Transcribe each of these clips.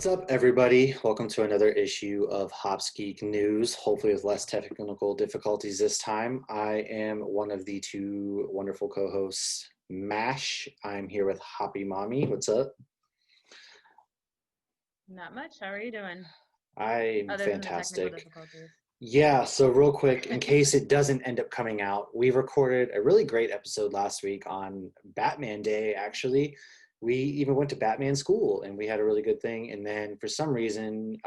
What's up, everybody? Welcome to another issue of Hops Geek News, hopefully with less technical difficulties this time. I am one of the two wonderful co-hosts, Mash. I'm here with Hoppy Mommy. What's up? Not much. How are you doing? I'm Other than the technical fantastic. difficulties. Yeah, so real quick, in case it doesn't end up coming out, we recorded a really great episode last week on Batman Day, actually. We even went to Batman school and we had a really good thing. And then for some reason,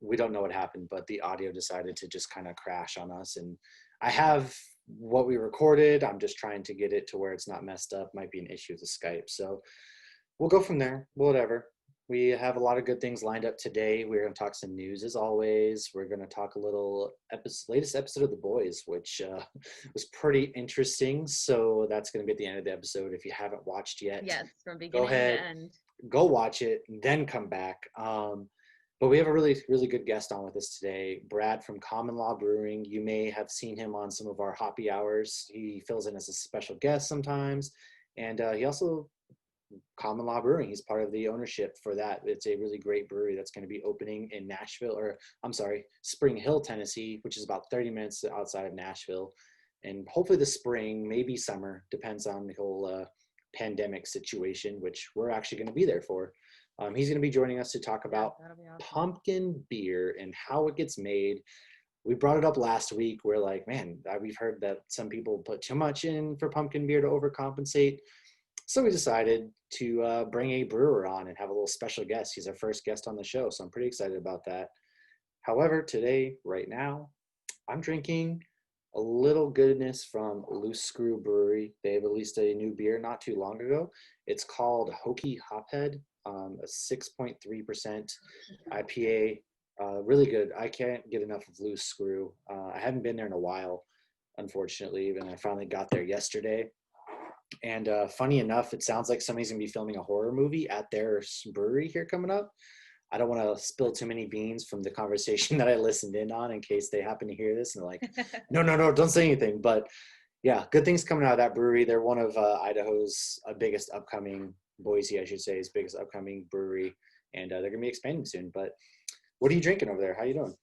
we don't know what happened, but the audio decided to just kind of crash on us. And I have what we recorded. I'm just trying to get it to where it's not messed up. Might be an issue with the Skype. So we'll go from there. Whatever. We have a lot of good things lined up today. We're going to talk some news as always. We're going to talk a little latest episode of The Boys, which was pretty interesting. So that's going to be at the end of the episode. If you haven't watched yet, Yes, from go beginning ahead, to end. go watch it, and then come back. But we have a really, really good guest on with us today, Brad from Common Law Brewing. You may have seen him on some of our hoppy hours. He fills in as a special guest sometimes. And he also Common Law Brewing. He's part of the ownership for that. It's a really great brewery that's going to be opening in Spring Hill, Tennessee, which is about 30 minutes outside of Nashville. And hopefully the spring, maybe summer, depends on the whole pandemic situation, which we're actually going to be there for. He's going to be joining us to talk about Awesome. pumpkin beer and how it gets made. We brought it up last week. We're like, man, we've heard that some people put too much in for pumpkin beer to overcompensate. So we decided to bring a brewer on and have a little special guest. He's our first guest on the show, so I'm pretty excited about that. However, today, right now, I'm drinking a little goodness from Loose Screw Brewery. They released a new beer not too long ago. It's called Hokey Hophead, a 6.3% IPA. Really good. I can't get enough of Loose Screw. I haven't been there in a while, unfortunately, and I finally got there yesterday. And funny enough, it sounds like somebody's going to be filming a horror movie at their brewery here coming up. I don't want to spill too many beans from the conversation that I listened in on in case they happen to hear this and they're like, no, don't say anything. But yeah, good things coming out of that brewery. They're one of Idaho's biggest upcoming, Boise, I should say, is biggest upcoming brewery. And they're going to be expanding soon. But what are you drinking over there? How you doing?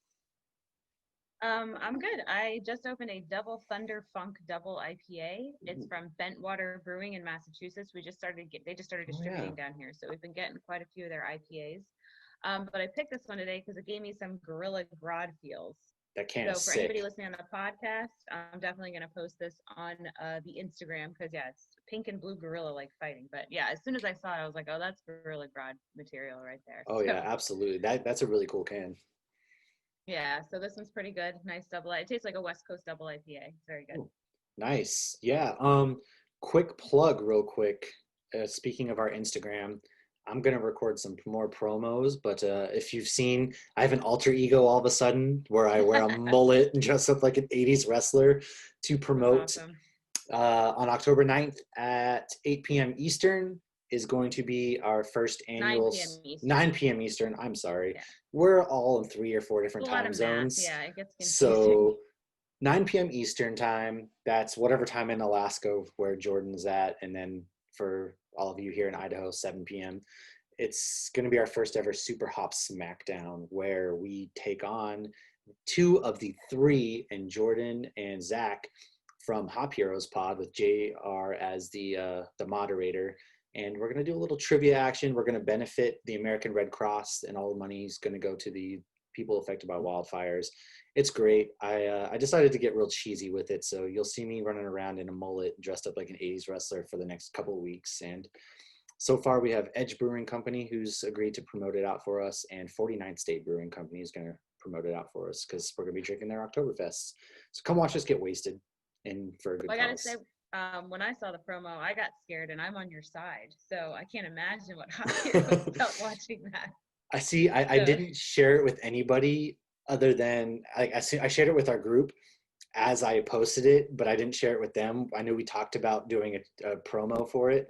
I'm good. I just opened a Double Thunder Funk Double IPA. It's from Bentwater Brewing in Massachusetts. They just started distributing down here, so we've been getting quite a few of their IPAs. But I picked this one today because it gave me some Gorilla Grodd feels. That can So for sick. anybody listening on the podcast, I'm definitely going to post this on the Instagram because it's pink and blue gorilla like fighting. But yeah, as soon as I saw it, I was like, oh, that's Gorilla Grodd material right there. Oh yeah, absolutely. That's a really cool can. Yeah, so this one's pretty good. Nice double. It tastes like a West Coast double IPA. It's very good. Ooh, nice. Yeah. Quick plug, real quick. Speaking of our Instagram, I'm gonna record some more promos. But if you've seen, I have an alter ego all of a sudden where I wear a mullet and dress up like an '80s wrestler to promote. Awesome. On October 9th at 8 p.m. Eastern is going to be our first annual 9 p.m. Eastern. I'm sorry. Yeah. We're all in 3 or 4 different time zones. Yeah, it gets confusing. So 9 p.m. Eastern time, that's whatever time in Alaska where Jordan's at. And then for all of you here in Idaho, 7 p.m. It's going to be our first ever Super Hop Smackdown where we take on 2 of the 3, and Jordan and Zach from Hop Heroes Pod with JR as the moderator. And we're going to do a little trivia action. We're going to benefit the American Red Cross, and all the money is going to go to the people affected by wildfires. It's great. I decided to get real cheesy with it, so you'll see me running around in a mullet dressed up like an 80s wrestler for the next couple of weeks. And so far we have Edge Brewing Company who's agreed to promote it out for us, and 49th State Brewing Company is going to promote it out for us because we're going to be drinking their Oktoberfest. So come watch us get wasted and for a good cause. I gotta say, when I saw the promo, I got scared, and I'm on your side, so I can't imagine what Hop Heroes felt watching that. I didn't share it with anybody other than I shared it with our group as I posted it, but I didn't share it with them. I knew we talked about doing a promo for it.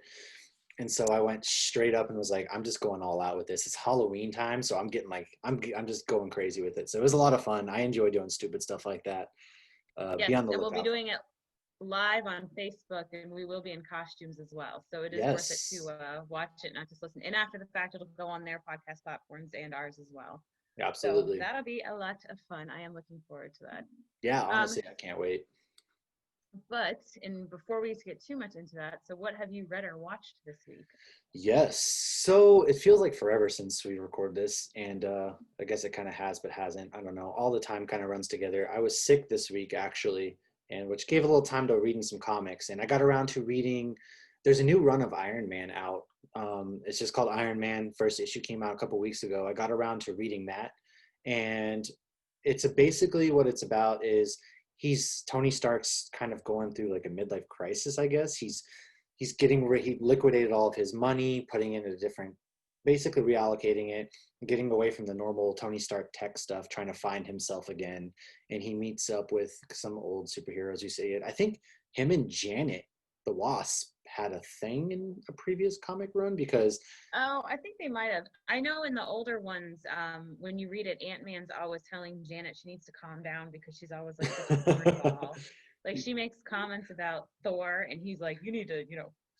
And so I went straight up and was like, I'm just going all out with this. It's Halloween time, so I'm getting like, I'm just going crazy with it. So it was a lot of fun. I enjoy doing stupid stuff like that. Yes, and we'll be doing it live on Facebook, and we will be in costumes as well. So it is worth it to Yes, watch it, not just listen. And after the fact, it'll go on their podcast platforms and ours as well. So absolutely. that'll be a lot of fun. I am looking forward to that. Yeah, Um, honestly, I can't wait. but and before we get too much into that, so what have you read or watched this week? Yes. So it feels like forever since we recorded this, and I guess it kind of has, but hasn't. I don't know. All the time kind of runs together. I was sick this week actually, and which gave a little time to reading some comics, and I got around to reading. There's a new run of Iron Man out. It's just called Iron Man. First issue came out a couple weeks ago. I got around to reading that, and it's basically what it's about is he's Tony Stark's kind of going through like a midlife crisis, I guess. He's getting he liquidated all of his money, putting it in a different, basically reallocating it, getting away from the normal Tony Stark tech stuff, trying to find himself again. And he meets up with some old superheroes who say it. I think him and Janet, the Wasp, had a thing in a previous comic run because Oh, I think they might have. I know in the older ones, when you read it, Ant-Man's always telling Janet she needs to calm down because she's always like such a cornball. Like she makes comments about Thor, and he's like, "You need to,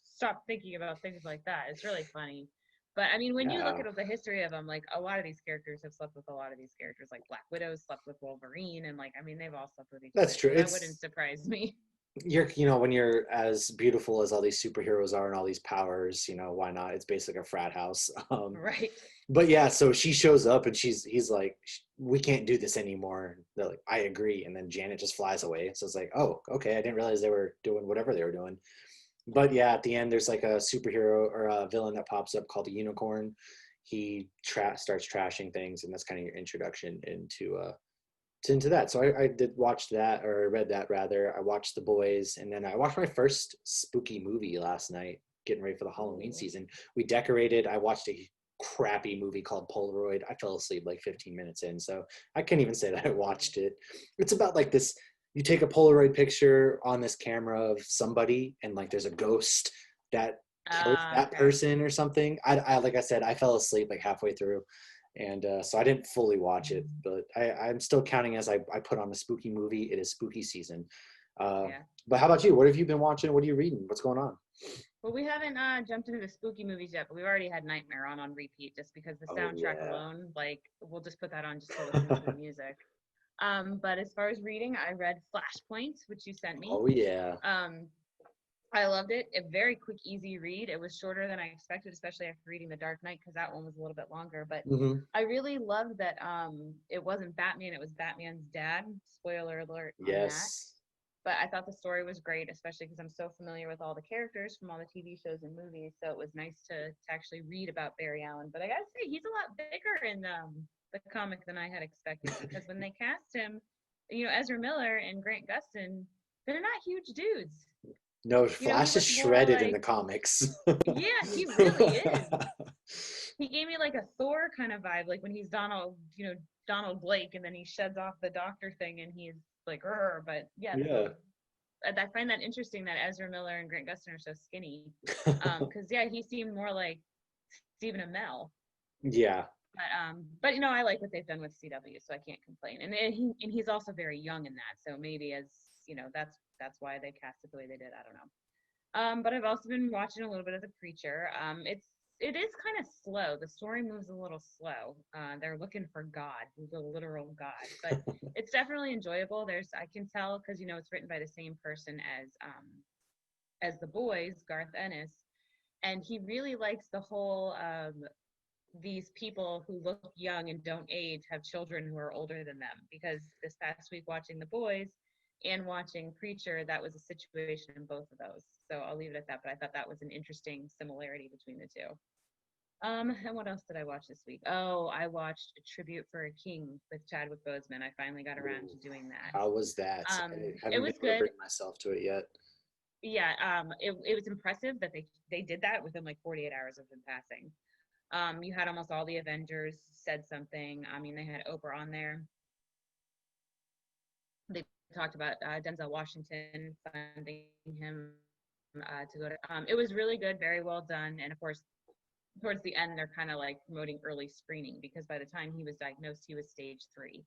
stop thinking about things like that." It's really funny. But I mean, when you look yeah, at the history of them, like a lot of these characters have slept with a lot of these characters. Like Black Widow slept with Wolverine, and like I mean, they've all slept with each that's other, true. so that wouldn't It's surprise me. when you're as beautiful as all these superheroes are and all these powers, why not? It's basically a frat house. Right. But yeah, so she shows up and he's like, we can't do this anymore. They're like, I agree. And then Janet just flies away. So it's like, oh, okay. I didn't realize they were doing whatever they were doing. But yeah, at the end, there's like a superhero or a villain that pops up called a unicorn. He starts trashing things, and that's kind of your introduction into that. So I did watch that, or read that rather. I watched The Boys, and then I watched my first spooky movie last night, getting ready for the Halloween Ooh. season. We decorated. I watched a crappy movie called Polaroid. I fell asleep like 15 minutes in, so I can't even say that I watched it. It's about like this. You take a Polaroid picture on this camera of somebody, and like there's a ghost that kills that Okay. person or something. I like I said, I fell asleep like halfway through, and so I didn't fully watch it, but I'm still counting as I put on a spooky movie. It is spooky season. Uh, Yeah. but how about you? What have you been watching? What are you reading? What's going on? Well, we haven't jumped into the spooky movies yet, but we've already had Nightmare on repeat just because the Oh soundtrack yeah. alone, like we'll just put that on just to listen to the music. But as far as reading, I read Flashpoint, which you sent me. Oh yeah. Um, I loved it. A very quick, easy read. It was shorter than I expected, especially after reading The Dark Knight, because that one was a little bit longer. But Hmm. I really loved that it wasn't Batman, it was Batman's dad. Spoiler alert on that. Yes. But I thought the story was great, especially because I'm so familiar with all the characters from all the TV shows and movies. So it was nice to actually read about Barry Allen. But I gotta say, he's a lot bigger in the comic than I had expected because when they cast him, Ezra Miller and Grant Gustin, they're not huge dudes. No, He Flash is looked more shredded in the like, comics. yeah, he really is. He gave me like a Thor kind of vibe, like when he's Donald Blake, and then he sheds off the doctor thing and he's like, Rrr. But yeah, Yeah. so I find that interesting that Ezra Miller and Grant Gustin are so skinny. Because yeah, he seemed more like Stephen Amell. Yeah. But I like what they've done with CW, so I can't complain. And he's also very young in that, so maybe as that's why they cast it the way they did. I don't know. But I've also been watching a little bit of The Preacher. It is kind of slow. The story moves a little slow. They're looking for God, the literal God, but it's definitely enjoyable. I can tell because it's written by the same person as The Boys, Garth Ennis, and he really likes the whole these people who look young and don't age have children who are older than them. Because this past week watching The Boys and watching Preacher, that was a situation in both of those. So I'll leave it at that. But I thought that was an interesting similarity between the two. And what else did I watch this week? Oh, I watched A Tribute for a King with Chadwick Boseman. I finally got around to doing that. How was that? I It haven't been was able to good. bring myself to it yet. Yeah, it was impressive that they did that within like 48 hours of him passing. You had almost all the Avengers said something. I mean, they had Oprah on there. They talked about Denzel Washington funding him to go to. It was really good, very well done, and of course, towards the end, they're kind of like promoting early screening because by the time he was diagnosed, he was stage 3.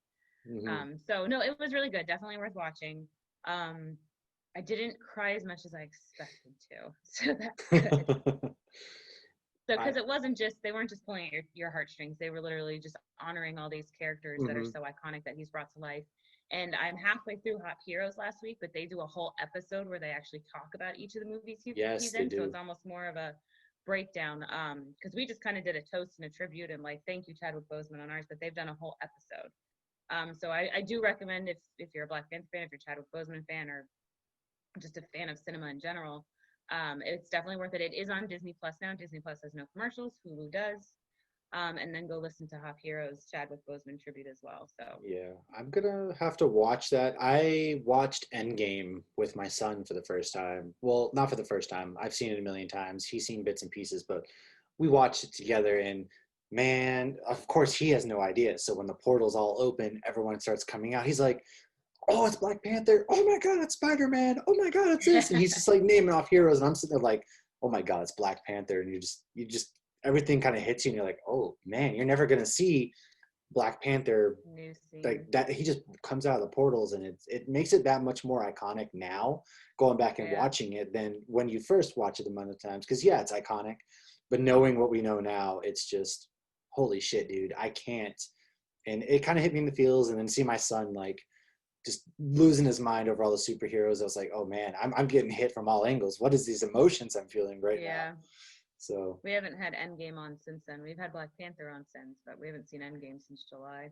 Hmm. So no, it was really good, definitely worth watching. Um, I didn't cry as much as I expected to, so that's good. So, I because it wasn't just, they weren't just pulling at your heartstrings. They were literally just honoring all these characters that are mhm. so iconic that he's brought to life. And I'm halfway through Hop Heroes last week, but they do a whole episode where they actually talk about each of the movies Yes, he's they in. So do. it's almost more of a breakdown. Because we just kind of did a toast and a tribute and like thank you Chadwick Boseman on ours, but they've done a whole episode. So I do recommend if you're a Black Panther fan, if you're a Chadwick Boseman fan, or just a fan of cinema in general, it's definitely worth it. It is on Disney Plus now. Disney Plus has no commercials. Hulu does. And then go listen to Hop Heroes Chadwick Boseman tribute as well. So Yeah, I'm gonna have to watch that. I watched Endgame with my son for the first time. Well, not for the first time. I've seen it a million times. He's seen bits and pieces, but we watched it together and man, of course he has no idea. So when the portal's all open, everyone starts coming out. He's like, "Oh, it's Black Panther. Oh my God, it's Spider-Man. Oh my God, it's this." And he's just like naming off heroes and I'm sitting there like, "Oh my God, it's Black Panther." And you just everything kind of hits you and you're like, "Oh man, you're never gonna see Black Panther new like scene. that." He just comes out of the portals and it makes it that much more iconic now going back and Yeah. watching it than when you first watch it a million times, because yeah, it's iconic, but knowing what we know now, it's just holy shit, dude, I can't. And it kind of hit me in the feels, and then see my son like just losing his mind over all the superheroes, I was like, oh man, I'm getting hit from all angles. What is these emotions I'm feeling right now? Yeah. So We haven't had Endgame on since then. We've had Black Panther on since, but we haven't seen Endgame since July.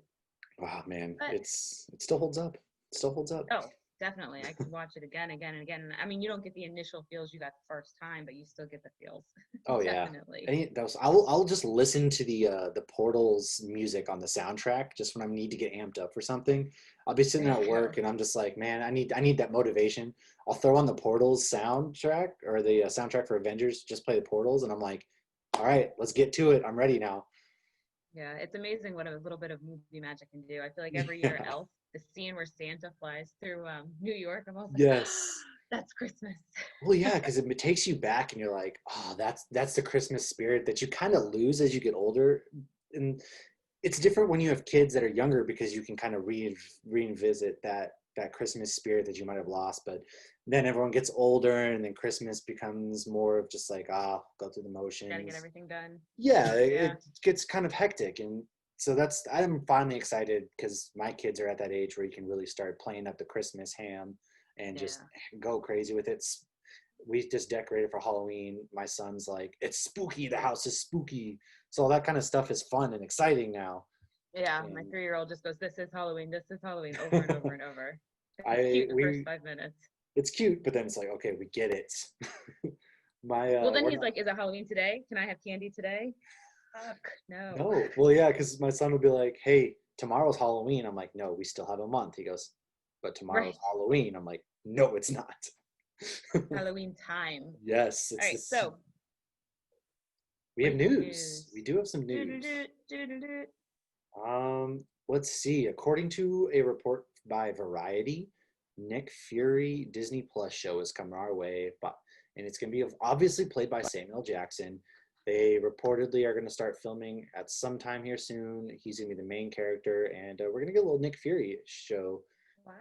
wow, man, But it still holds up. It still holds up. oh, definitely. I could watch it again, again, and again. I mean, you don't get the initial feels you got the first time, but you still get the feels. Oh yeah. Definitely. Any those I'll just listen to the Portals music on the soundtrack just when I need to get amped up for something. I'll be sitting There at you go. work and I'm just like, man, I need that motivation. I'll throw on the Portals soundtrack or the soundtrack for Avengers, just play the Portals and I'm like, all right, let's get to it. I'm ready now. Yeah, it's amazing what a little bit of movie magic can do. I feel like every year Yeah. Elf, the scene where Santa flies through New York, I'm always like, Yes. that's Christmas. Well, yeah, because it takes you back, and you're like, oh, that's the Christmas spirit that you kind of lose as you get older. And it's different when you have kids that are younger because you can kind of revisit that Christmas spirit that you might have lost. But then everyone gets older, and then Christmas becomes more of just like, go through the Gotta get motions. everything done. Yeah, Yeah. it gets kind of hectic, and so I'm finally excited because my kids are at that age where you can really start playing up the Christmas ham and just Yeah. go crazy with it. We just decorated for Halloween. My son's like, it's spooky. The house is spooky. So all that kind of stuff is fun and exciting now. Yeah. My And 3-year-old just goes, this is Halloween. This is Halloween over and over and over. It's I cute the first we 5 minutes. it's cute, but then it's like, okay, we get it. My Well, then we're he's not like, is it Halloween today? Can I have candy today? Fuck, no. no. Well, yeah, because my son would be like, hey, tomorrow's Halloween. I'm like, no, we still have a month. He goes, but tomorrow's Right. Halloween. I'm like, no, it's not. Halloween time. Yes, All it's right. this. So, We have breaking news. news. We do have some news. Doo-doo-doo, doo-doo-doo. Let's see. According to a report by Variety, Nick Fury Disney Plus show is coming our way, but and it's going to be obviously played by Samuel Jackson. They reportedly are going to start filming at some time here soon. He's going to be the main character, and we're going to get a little Nick Fury show. Wow.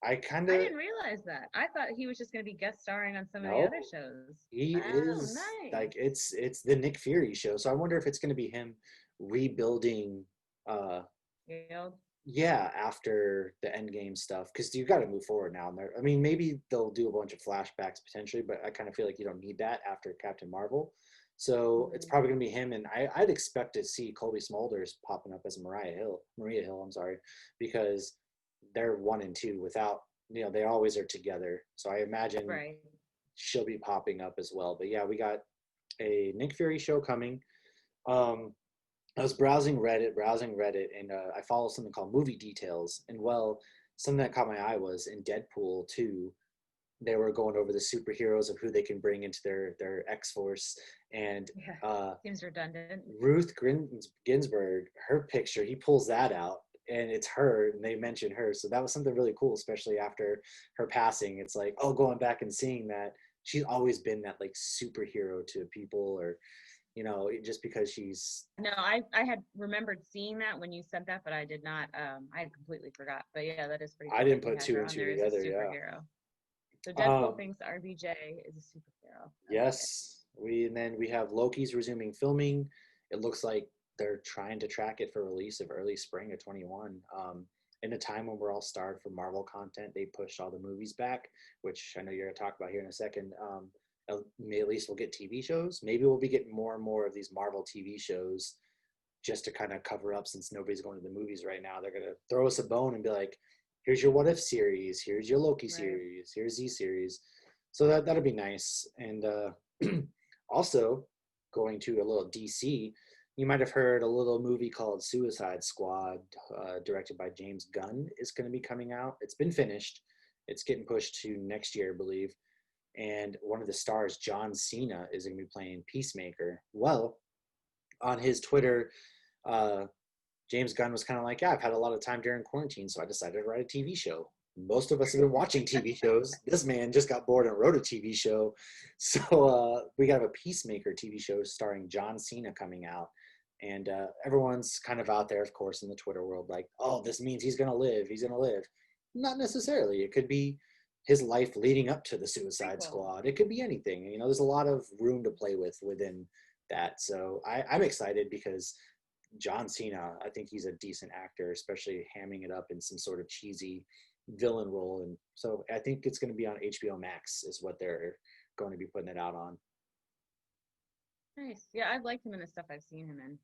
I kind I of didn't realize that. I thought he was just going to be guest starring on some of the other no. shows. He Oh, is nice. like it's the Nick Fury show. So I wonder if it's going to be him rebuilding uh Field. yeah, after the end game stuff, because you got to move forward now. And I mean, maybe they'll do a bunch of flashbacks potentially, but I kind of feel like you don't need that after Captain Marvel. So it's Mhm. probably gonna be him, and I'd expect to see Colby Smulders popping up as Maria Hill. I'm sorry, because they're 1 and 2 without they always are together. So I imagine Right. she'll be popping up as well. But yeah, we got a Nick Fury show coming. Um, I was browsing Reddit, and I follow something called Movie Details. And well, something that caught my eye was in Deadpool 2, they were going over the superheroes of who they can bring into their X Force. And Yeah. uh, Seems redundant. Ginsburg, her picture, he pulls that out, and it's her, and they mention her. So that was something really cool, especially after her passing. It's like, oh, going back and seeing that she's always been that like superhero to people, or just because she's No, I had remembered seeing that when you said that, but I did not. I had completely forgot. But yeah, that is pretty I cool that didn't he put had two her and on two there as a together. Yeah, superhero. So Deadpool Um, thinks RBJ is a superhero. I like it. yes, and then we have Loki's resuming filming. It looks like they're trying to track it for release of early spring of 21. In a time when we're all starved for Marvel content, they pushed all the movies back, which I know you're going to talk about here in a second. At least we'll get TV shows. Maybe we'll be getting more and more of these Marvel TV shows just to kind of cover up, since nobody's going to the movies right now. They're going to throw us a bone and be like, here's your What If series, here's your Loki Right. series, here's Z series. So that'll be nice. And also going to a little DC, you might have heard a little movie called Suicide Squad, directed by James Gunn, is going to be coming out. It's been finished. It's getting pushed to next year, I believe. And one of the stars, John Cena, is going to be playing Peacemaker. Well, on his Twitter, uh, James Gunn was kind of like, yeah, I've had a lot of time during quarantine, so I decided to write a TV show. Most of us have been watching TV shows. This man just got bored and wrote a TV show. So we got a Peacemaker TV show starring John Cena coming out. And everyone's kind of out there, of course, in the Twitter world, like, oh, this means he's going to live. He's going to live. Not necessarily. It could be his life leading up to the Suicide Prequel. Squad. It could be anything. There's a lot of room to play with within that. So I'm excited because John Cena, I think he's a decent actor, especially hamming it up in some sort of cheesy villain role. And so I think it's going to be on HBO Max is what they're going to be putting it out on. Nice. Yeah, I've liked him in the stuff I've seen him in.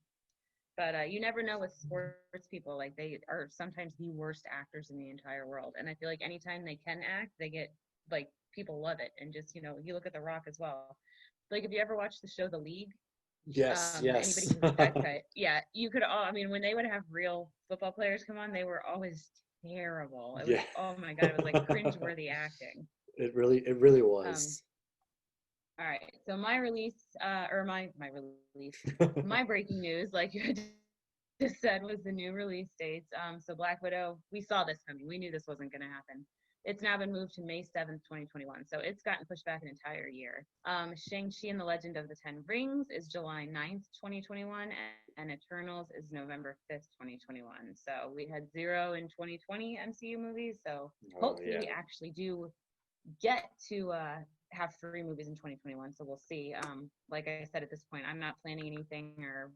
But you never know with sports people. Like, they are sometimes the worst actors in the entire world. And I feel like anytime they can act, they get, like, people love it. And just, you look at The Rock as well. Like, if you ever watched the show The League, Yes, anybody yes. who did that cut, yeah, you could all, I mean, when they would have real football players come on, they were always terrible. It was, Yeah. oh my God, it was like cringeworthy acting. It really Um, was. all right, so my release, or my release, my breaking news, like you had just said, was the new release dates. So Black Widow, we saw this coming. We knew this wasn't going to happen. It's now been moved to May 7th, 2021. So it's gotten pushed back an entire year. Shang-Chi and the Legend of the Ten Rings is July 9th, 2021, and Eternals is November 5th, 2021. So we had 0 in 2020 MCU movies. So Oh hopefully yeah. we actually do get to have 3 movies in 2021. So we'll see. Like I said, at this point, I'm not planning anything or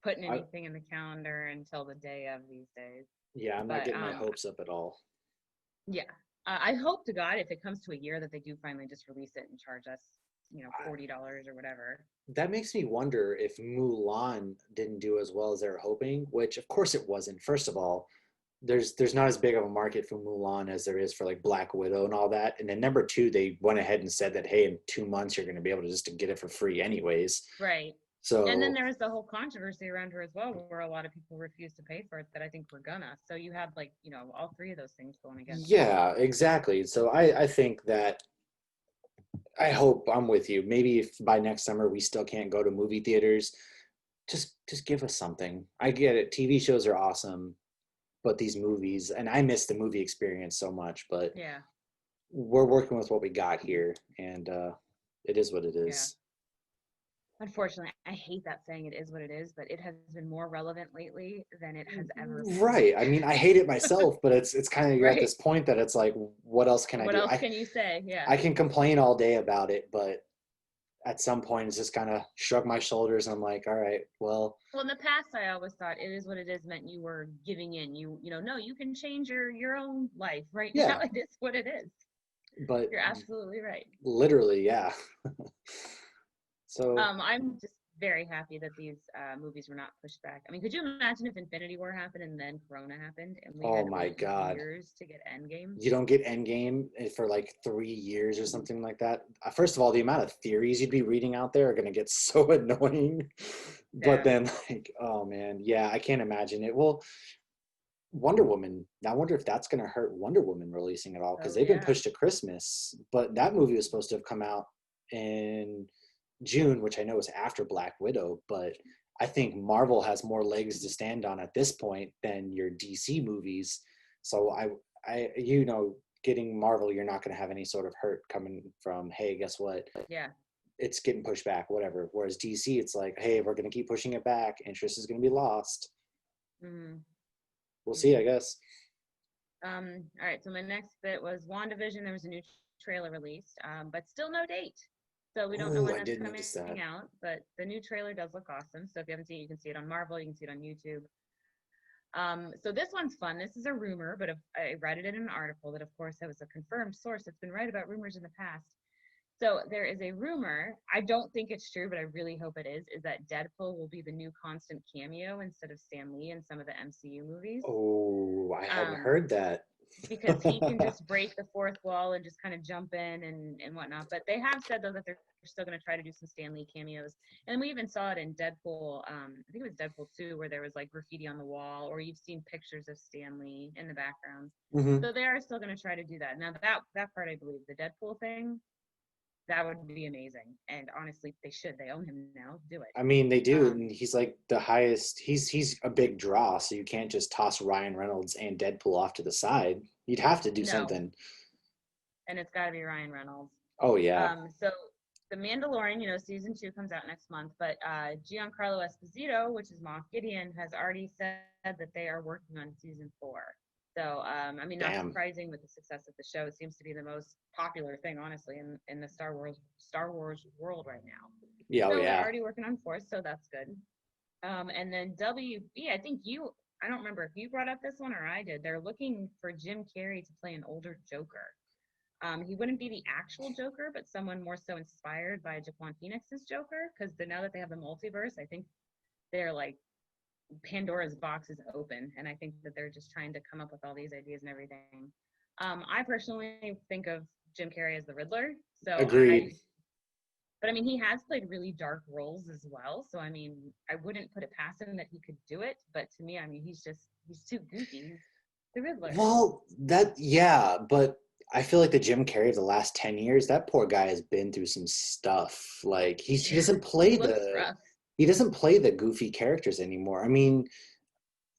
putting I, anything in the calendar until the day of these days. yeah, I'm not But getting my hopes up at all. yeah, I hope to God if it comes to a year that they do finally just release it and charge us, $40 or whatever. That makes me wonder if Mulan didn't do as well as they were hoping, which of course it wasn't. First of all, there's not as big of a market for Mulan as there is for like Black Widow and all that. And then number two, they went ahead and said that, hey, in 2 months you're going to be able to just to get it for free anyways. Right. And then So there was the whole controversy around her as well, where a lot of people refused to pay for it that I think we're gonna. So you have, like, all 3 of those things going against them. yeah, exactly. So I think that I hope I'm with you. Maybe if by next summer we still can't go to movie theaters, just give us something. I get it. TV shows are awesome, but these movies, and I miss the movie experience so much, but Yeah. we're working with what we got here, and it is what it Yeah. is. Unfortunately, I hate that saying it is what it is, but it has been more relevant lately than it has ever been. Right. I mean, I hate it myself, but it's kind of, you're at Right. this point that it's like, what else can I What do? else can you say? Yeah. I can complain all day about it, but at some point it's just kind of shrug my shoulders. And I'm like, all right, well, Well, in the past, I always thought it is what it is meant you were giving in. No, you can change your own life. Right now, yeah, it is what it is. but You're absolutely right. literally, yeah. So, I'm just very happy that these movies were not pushed back. I mean, could you imagine if Infinity War happened and then Corona happened and we oh had to my wait God. years to get Endgame? You don't get Endgame for like 3 years or something like that. First of all, the amount of theories you'd be reading out there are going to get so annoying. But Yeah. then, like, oh man, yeah, I can't imagine it. Well, Wonder Woman. I wonder if that's going to hurt Wonder Woman releasing at all, because Oh they've been yeah. pushed to Christmas. But that movie was supposed to have come out in June, which I know is after Black Widow. But I think Marvel has more legs to stand on at this point than your DC movies. So getting Marvel, you're not going to have any sort of hurt coming from, hey, guess what? Yeah. It's getting pushed back, whatever. Whereas DC, it's like, hey, we're going to keep pushing it back. Interest is going to be lost. Mm-hmm. We'll see, I guess. All right. So my next bit was WandaVision. There was a new trailer released, but still no date. So we don't know Oh, when I that's did coming notice that. out, but the new trailer does look awesome. So if you haven't seen it, you can see it on Marvel, you can see it on YouTube. So this one's fun. This is a rumor, but I read it in an article that, of course, that was a confirmed source that's been right about rumors in the past. So there is a rumor. I don't think it's true, but I really hope it is that Deadpool will be the new constant cameo instead of Stan Lee in some of the MCU movies. Oh, I hadn't Um, heard that. because he can just break the fourth wall and just kind of jump in and whatnot. But they have said though that they're still going to try to do some Stan Lee cameos, and we even saw it in Deadpool. I think it was Deadpool 2 where there was like graffiti on the wall, or you've seen pictures of Stan Lee in the background. Hmm. So they are still going to try to do that. Now that part I believe, the Deadpool thing, that would be amazing. And honestly, they should. They own him now. Do it. I mean, they do, Um, and he's like the highest. He's a big draw, so you can't just toss Ryan Reynolds and Deadpool off to the side. You'd have to do no, something. and it's got to be Ryan Reynolds. Oh yeah, So The Mandalorian, season 2 comes out next month, but Giancarlo Esposito, which is Moff Gideon, has already said that they are working on season 4. So, I mean, not damn. surprising with the success of the show. It seems to be the most popular thing, honestly, in the Star Wars world right now. Yeah, oh So they're yeah. already working on 4, so that's good. And then WB, I think I don't remember if you brought up this one or I did. They're looking for Jim Carrey to play an older Joker. He wouldn't be the actual Joker, but someone more so inspired by Jaquan Phoenix's Joker. Because now that they have the multiverse, I think they're like Pandora's box is open, and I think that they're just trying to come up with all these ideas and everything. I personally think of Jim Carrey as the Riddler, Agreed. but I mean, he has played really dark roles as well. So I mean, I wouldn't put it past him that he could do it. But to me, I mean, he's too goofy. He's the Riddler. Well, yeah, but I feel like the Jim Carrey of the last 10 years, that poor guy has been through some stuff. Like he Yeah, doesn't he play looks rough. the goofy characters anymore. I mean,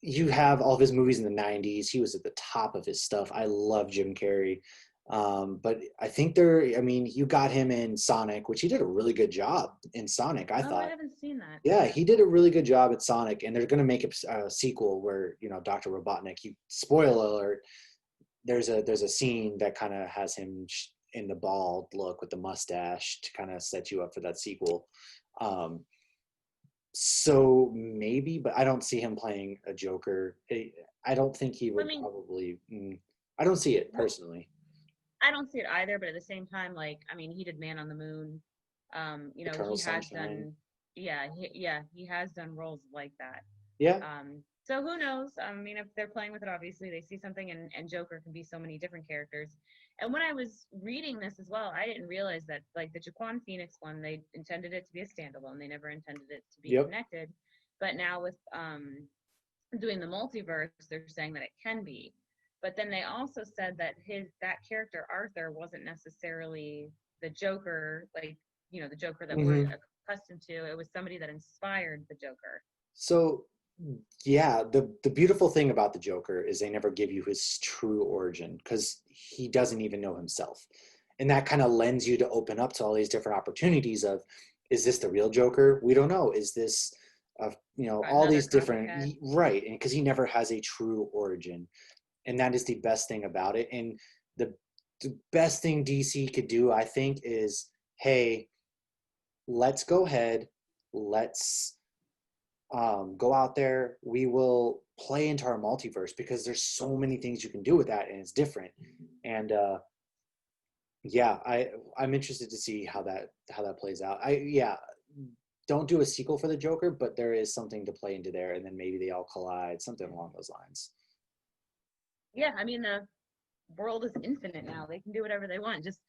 you have all of his movies in the 90s. He was at the top of his stuff. I love Jim Carrey. But I think I mean, you got him in Sonic, which he did a really good job in Sonic, I Oh, I thought. haven't seen that. Yeah, Yeah. he did a really good job at Sonic, and they're going to make a sequel where, Dr. Robotnik, spoiler alert, there's a scene that kind of has him in the bald look with the mustache to kind of set you up for that sequel. So maybe, but I don't see him playing a Joker. I don't think he I would mean, probably. I don't see it well, personally. I don't see it either. But at the same time, like, I mean, he did Man on the Moon. Eternal He has Sunshine. done. He has done roles like that. Yeah. So who knows? I mean, if they're playing with it, obviously they see something, and Joker can be so many different characters. And when I was reading this as well, I didn't realize that like the Jaquan Phoenix one, they intended it to be a standalone. They never intended it to be Yep. connected. But now with doing the multiverse, they're saying that it can be. But then they also said that that character Arthur wasn't necessarily the Joker, like the Joker that we're Hmm. accustomed to. It was somebody that inspired the Joker. So yeah, the beautiful thing about the Joker is they never give you his true origin because he doesn't even know himself. And that kind of lends you to open up to all these different opportunities of, is this the real Joker? We don't know. Is this all Another these different, copycat. right? And because he never has a true origin. And that is the best thing about it. And the best thing DC could do, I think, is, hey, let's go ahead, let's go out there. We will play into our multiverse because there's so many things you can do with that, and it's different. And yeah, I'm interested to see how that plays out. Don't do a sequel for the Joker, but there is something to play into there, and then maybe they all collide, something along those lines. Yeah, I mean the world is infinite now. They can do whatever they want. Just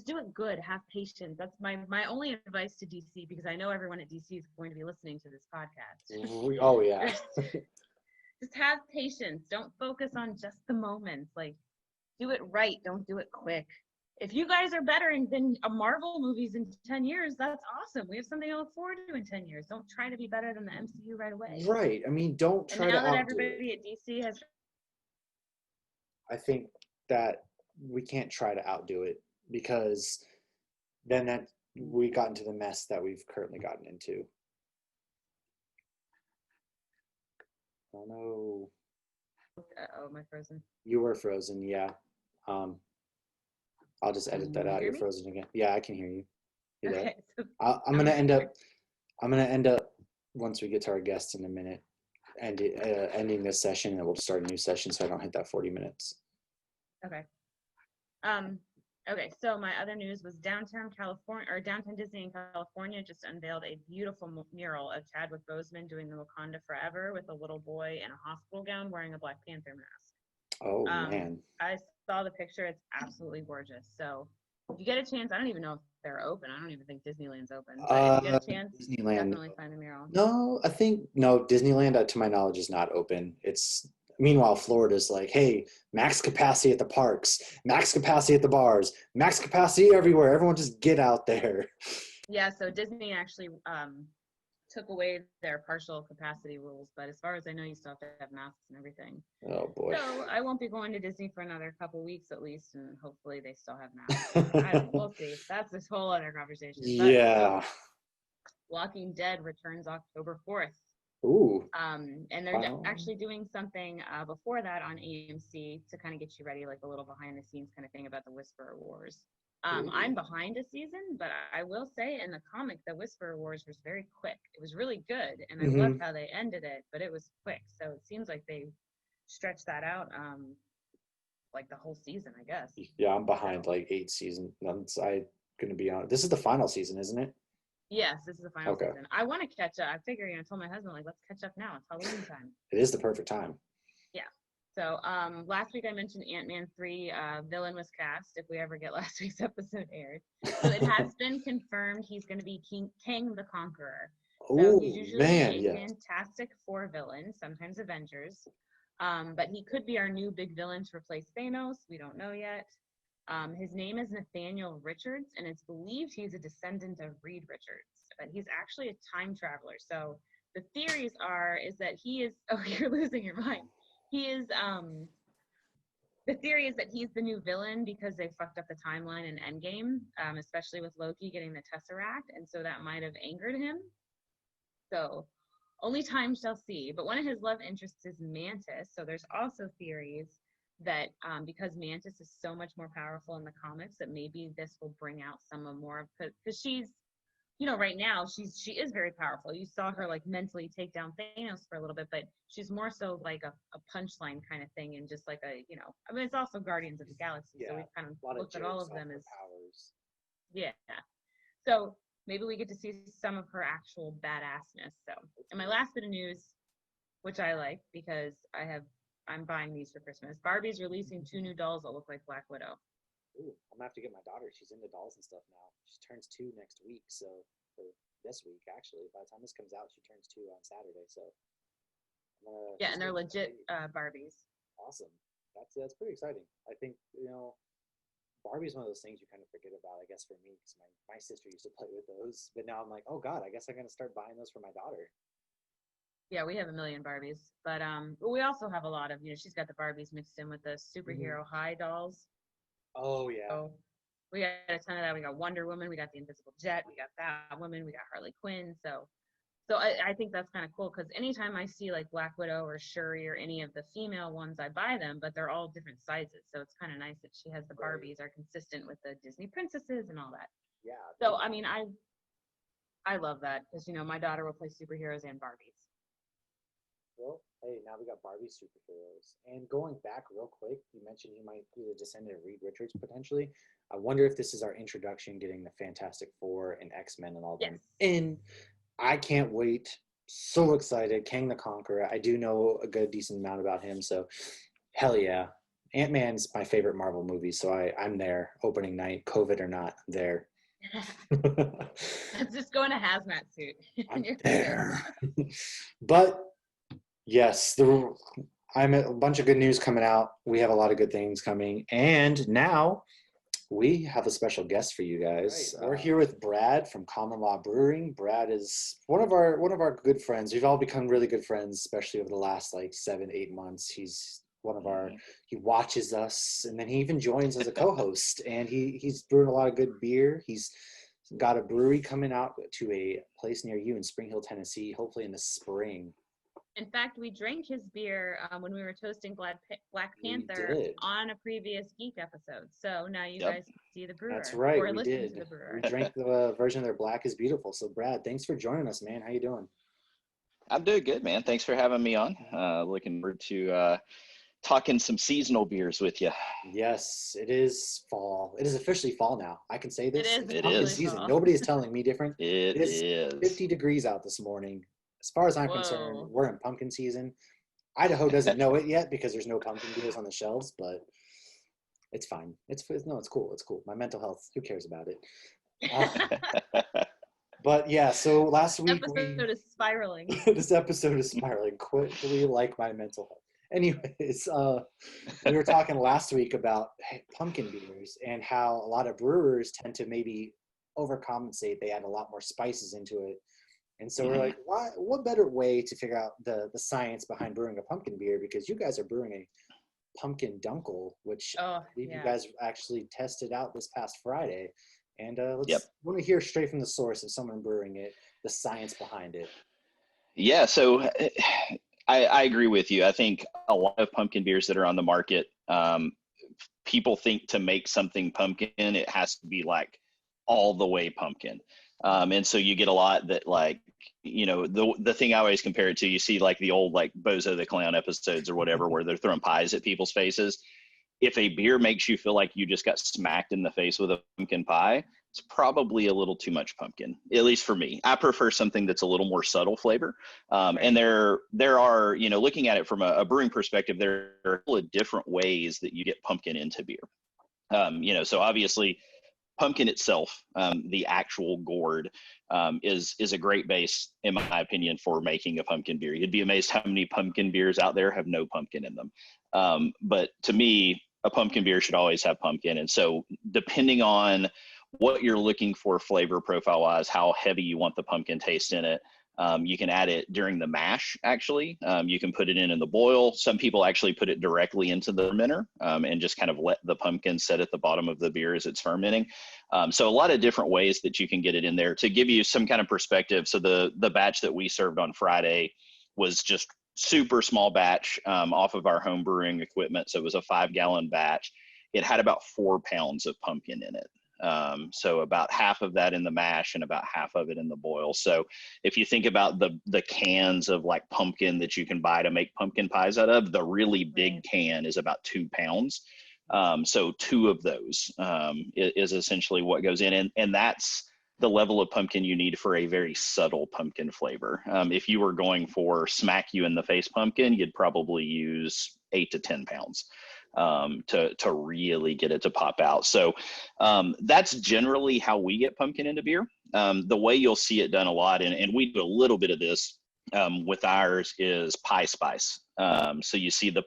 do it good. Have patience. That's my only advice to DC, because I know everyone at DC is going to be listening to this podcast. Oh yeah. Just have patience. Don't focus on just the moments. Like, do it right. Don't do it quick. If you guys are better than Marvel movies in 10 years, that's awesome. We have something to look forward to in 10 years. Don't try to be better than the MCU right away. Right. I mean, don't And try now to that outdo it. everybody at DC has, I think that we can't try to outdo it because then that we got into the mess that we've currently gotten into. Oh no. oh, my frozen. You were frozen, yeah. Um, I'll just edit that Can you out. hear You're me? frozen again. Yeah, I can hear you. You there? Okay. So, I'm gonna end sorry. up. I'm gonna end up once we get to our guests in a minute, and ending this session, and we'll start a new session so I don't hit that 40 minutes. Okay. Um, okay, so my other news was downtown California, or downtown Disney in California just unveiled a beautiful mural of Chadwick Boseman doing the Wakanda Forever with a little boy in a hospital gown wearing a Black Panther mask. Oh man. I saw the picture. It's absolutely gorgeous. So if you get a chance, I don't even know if they're open. I don't even think Disneyland's open. But if you get a chance, Disneyland. definitely find the mural. No, I think no. Disneyland, to my knowledge, is not open. It's meanwhile Florida's like, hey, max capacity at the parks, max capacity at the bars, max capacity everywhere. Everyone just get out there. Yeah, so Disney actually took away their partial capacity rules, but as far as I know, you still have to have masks and everything. Oh boy. So I won't be going to Disney for another couple weeks at least, and hopefully they still have masks. I don't. We'll see. That's this whole other conversation. But Yeah. Walking Dead returns October 4th. Ooh. And they're Wow. actually doing something before that on AMC to kind of get you ready, like a little behind the scenes kind of thing about the Whisperer Wars. I'm behind a season, but I will say in the comic, the Whisperer Wars was very quick. It was really good, and I loved how they ended it, but it was quick. So it seems like they stretched that out like the whole season, I guess. Yeah, I'm behind like 8 seasons. I'm gonna be on. This is the final season, isn't it? Yes, this is the final season. I want to catch up. I figure, I told my husband, like, let's catch up now. It's Halloween time. It is the perfect time. Yeah. So last week I mentioned Ant-Man 3 villain was cast if we ever get last week's episode aired. So it has been confirmed he's going to be King the Conqueror. So he's usually a Fantastic Four villain, sometimes Avengers. But he could be our new big villain to replace Thanos. We don't know yet. His name is Nathaniel Richards, and it's believed he's a descendant of Reed Richards, but he's actually a time traveler. So the theories is that he is, oh, you're losing your mind. He is, the theory is that he's the new villain because they fucked up the timeline in Endgame, especially with Loki getting the Tesseract, and so that might have angered him. So only time shall see. But one of his love interests is Mantis, so there's also theories that because Mantis is so much more powerful in the comics, that maybe this will bring out some of more, because she's, right now she is very powerful. You saw her like mentally take down Thanos for a little bit, but she's more so like a punchline kind of thing, and just like I mean, it's also Guardians of the Galaxy, so we've kind of looked at all of them as powers. Yeah. So maybe we get to see some of her actual badassness. So, and my last bit of news, which I like because I'm buying these for Christmas. Barbie's releasing 2 new dolls that look like Black Widow. Ooh, I'm gonna have to get my daughter. She's into dolls and stuff now. She turns 2 next week, so or this week actually. By the time this comes out, she turns 2 on Saturday. So yeah, and they're legit Barbies. Awesome. That's pretty exciting. I think Barbie's one of those things you kind of forget about. I guess for me, because my sister used to play with those, but now I'm like, oh god, I guess I'm gonna start buying those for my daughter. Yeah, we have a million Barbies, but we also have a lot of, she's got the Barbies mixed in with the superhero high dolls. Oh yeah. So we got a ton of that. We got Wonder Woman, we got the Invisible Jet, we got Batwoman, we got Harley Quinn. So I think that's kind of cool, because anytime I see like Black Widow or Shuri or any of the female ones, I buy them, but they're all different sizes. So it's kind of nice that she has the Barbies are consistent with the Disney princesses and all that. Yeah. So I mean, I love that because my daughter will play superheroes and Barbies. Well, hey, now we got Barbie superheroes. And going back real quick, you mentioned he might be the descendant of Reed Richards potentially. I wonder if this is our introduction getting the Fantastic Four and X-Men and all them in. I can't wait. So excited. Kang the Conqueror. I do know a good decent amount about him, so hell yeah. Ant-Man's my favorite Marvel movie, so I'm there. Opening night, COVID or not, I'm there. Just go in a hazmat suit. I'm there. But yes, I'm a bunch of good news coming out. We have a lot of good things coming. And now we have a special guest for you guys. Right. We're here with Brad from Common Law Brewing. Brad is one of our good friends. We've all become really good friends, especially over the last 7-8 months. He's one of he watches us, and then he even joins as a co-host. And he's brewing a lot of good beer. He's got a brewery coming out to a place near you in Spring Hill, Tennessee, hopefully in the spring. In fact, we drank his beer when we were toasting Black We Panther did. on a previous GEEK episode. So now you Yep. guys can see the That's brewer right. or We listen to did. the We brewer. drank the version of their Black is Beautiful. So Brad, thanks for joining us, man. How you doing? I'm doing good, man. Thanks for having me on. Looking forward to talking some seasonal beers with you. Yes, it is fall. It is officially fall now. I can say It this. is It's It pumpkin is. officially season. fall. Nobody is telling me different. It It is is. 50 degrees out this morning. As far as I'm concerned, Whoa. we're in pumpkin season. Idaho doesn't know it yet because there's no pumpkin beers on the shelves, but it's fine. It's cool. It's cool. My mental health, who cares about it? But yeah, so last week Episode is spiraling. this episode is spiraling quickly like my mental health. Anyways, we were talking last week about pumpkin beers and how a lot of brewers tend to maybe overcompensate. They add a lot more spices into it. And so we're like, what better way to figure out the science behind brewing a pumpkin beer? Because you guys are brewing a pumpkin dunkel, which I believe you guys actually tested out this past Friday. And want to hear straight from the source of someone brewing it, the science behind it. Yeah, so I agree with you. I think a lot of pumpkin beers that are on the market, people think to make something pumpkin, it has to be like all the way pumpkin. And so you get a lot that like, you know, the thing I always compare it to, you see like the old like Bozo the Clown episodes or whatever, where they're throwing pies at people's faces. If a beer makes you feel like you just got smacked in the face with a pumpkin pie, it's probably a little too much pumpkin, at least for me. I prefer something that's a little more subtle flavor. And there are, you know, looking at it from a brewing perspective, there are a couple of different ways that you get pumpkin into beer. You know, so obviously pumpkin itself, the actual gourd, is a great base, in my opinion, for making a pumpkin beer. You'd be amazed how many pumpkin beers out there have no pumpkin in them. But to me, a pumpkin beer should always have pumpkin. And so depending on what you're looking for flavor profile wise, how heavy you want the pumpkin taste in it, you can add it during the mash, actually. You can put it in the boil. Some people actually put it directly into the fermenter and just kind of let the pumpkin sit at the bottom of the beer as it's fermenting. So a lot of different ways that you can get it in there. To give you some kind of perspective, so the batch that we served on Friday was just super small batch off of our home brewing equipment. So it was a 5-gallon batch. It had about 4 pounds of pumpkin in it. So about half of that in the mash and about half of it in the boil. So if you think about the cans of like pumpkin that you can buy to make pumpkin pies out of, the really big can is about 2 pounds. So 2 of those is essentially what goes in. And that's the level of pumpkin you need for a very subtle pumpkin flavor. If you were going for smack you in the face pumpkin, you'd probably use 8 to 10 pounds to really get it to pop out. So that's generally how we get pumpkin into beer. The way you'll see it done a lot, and we do a little bit of this with ours, is pie spice. So you see the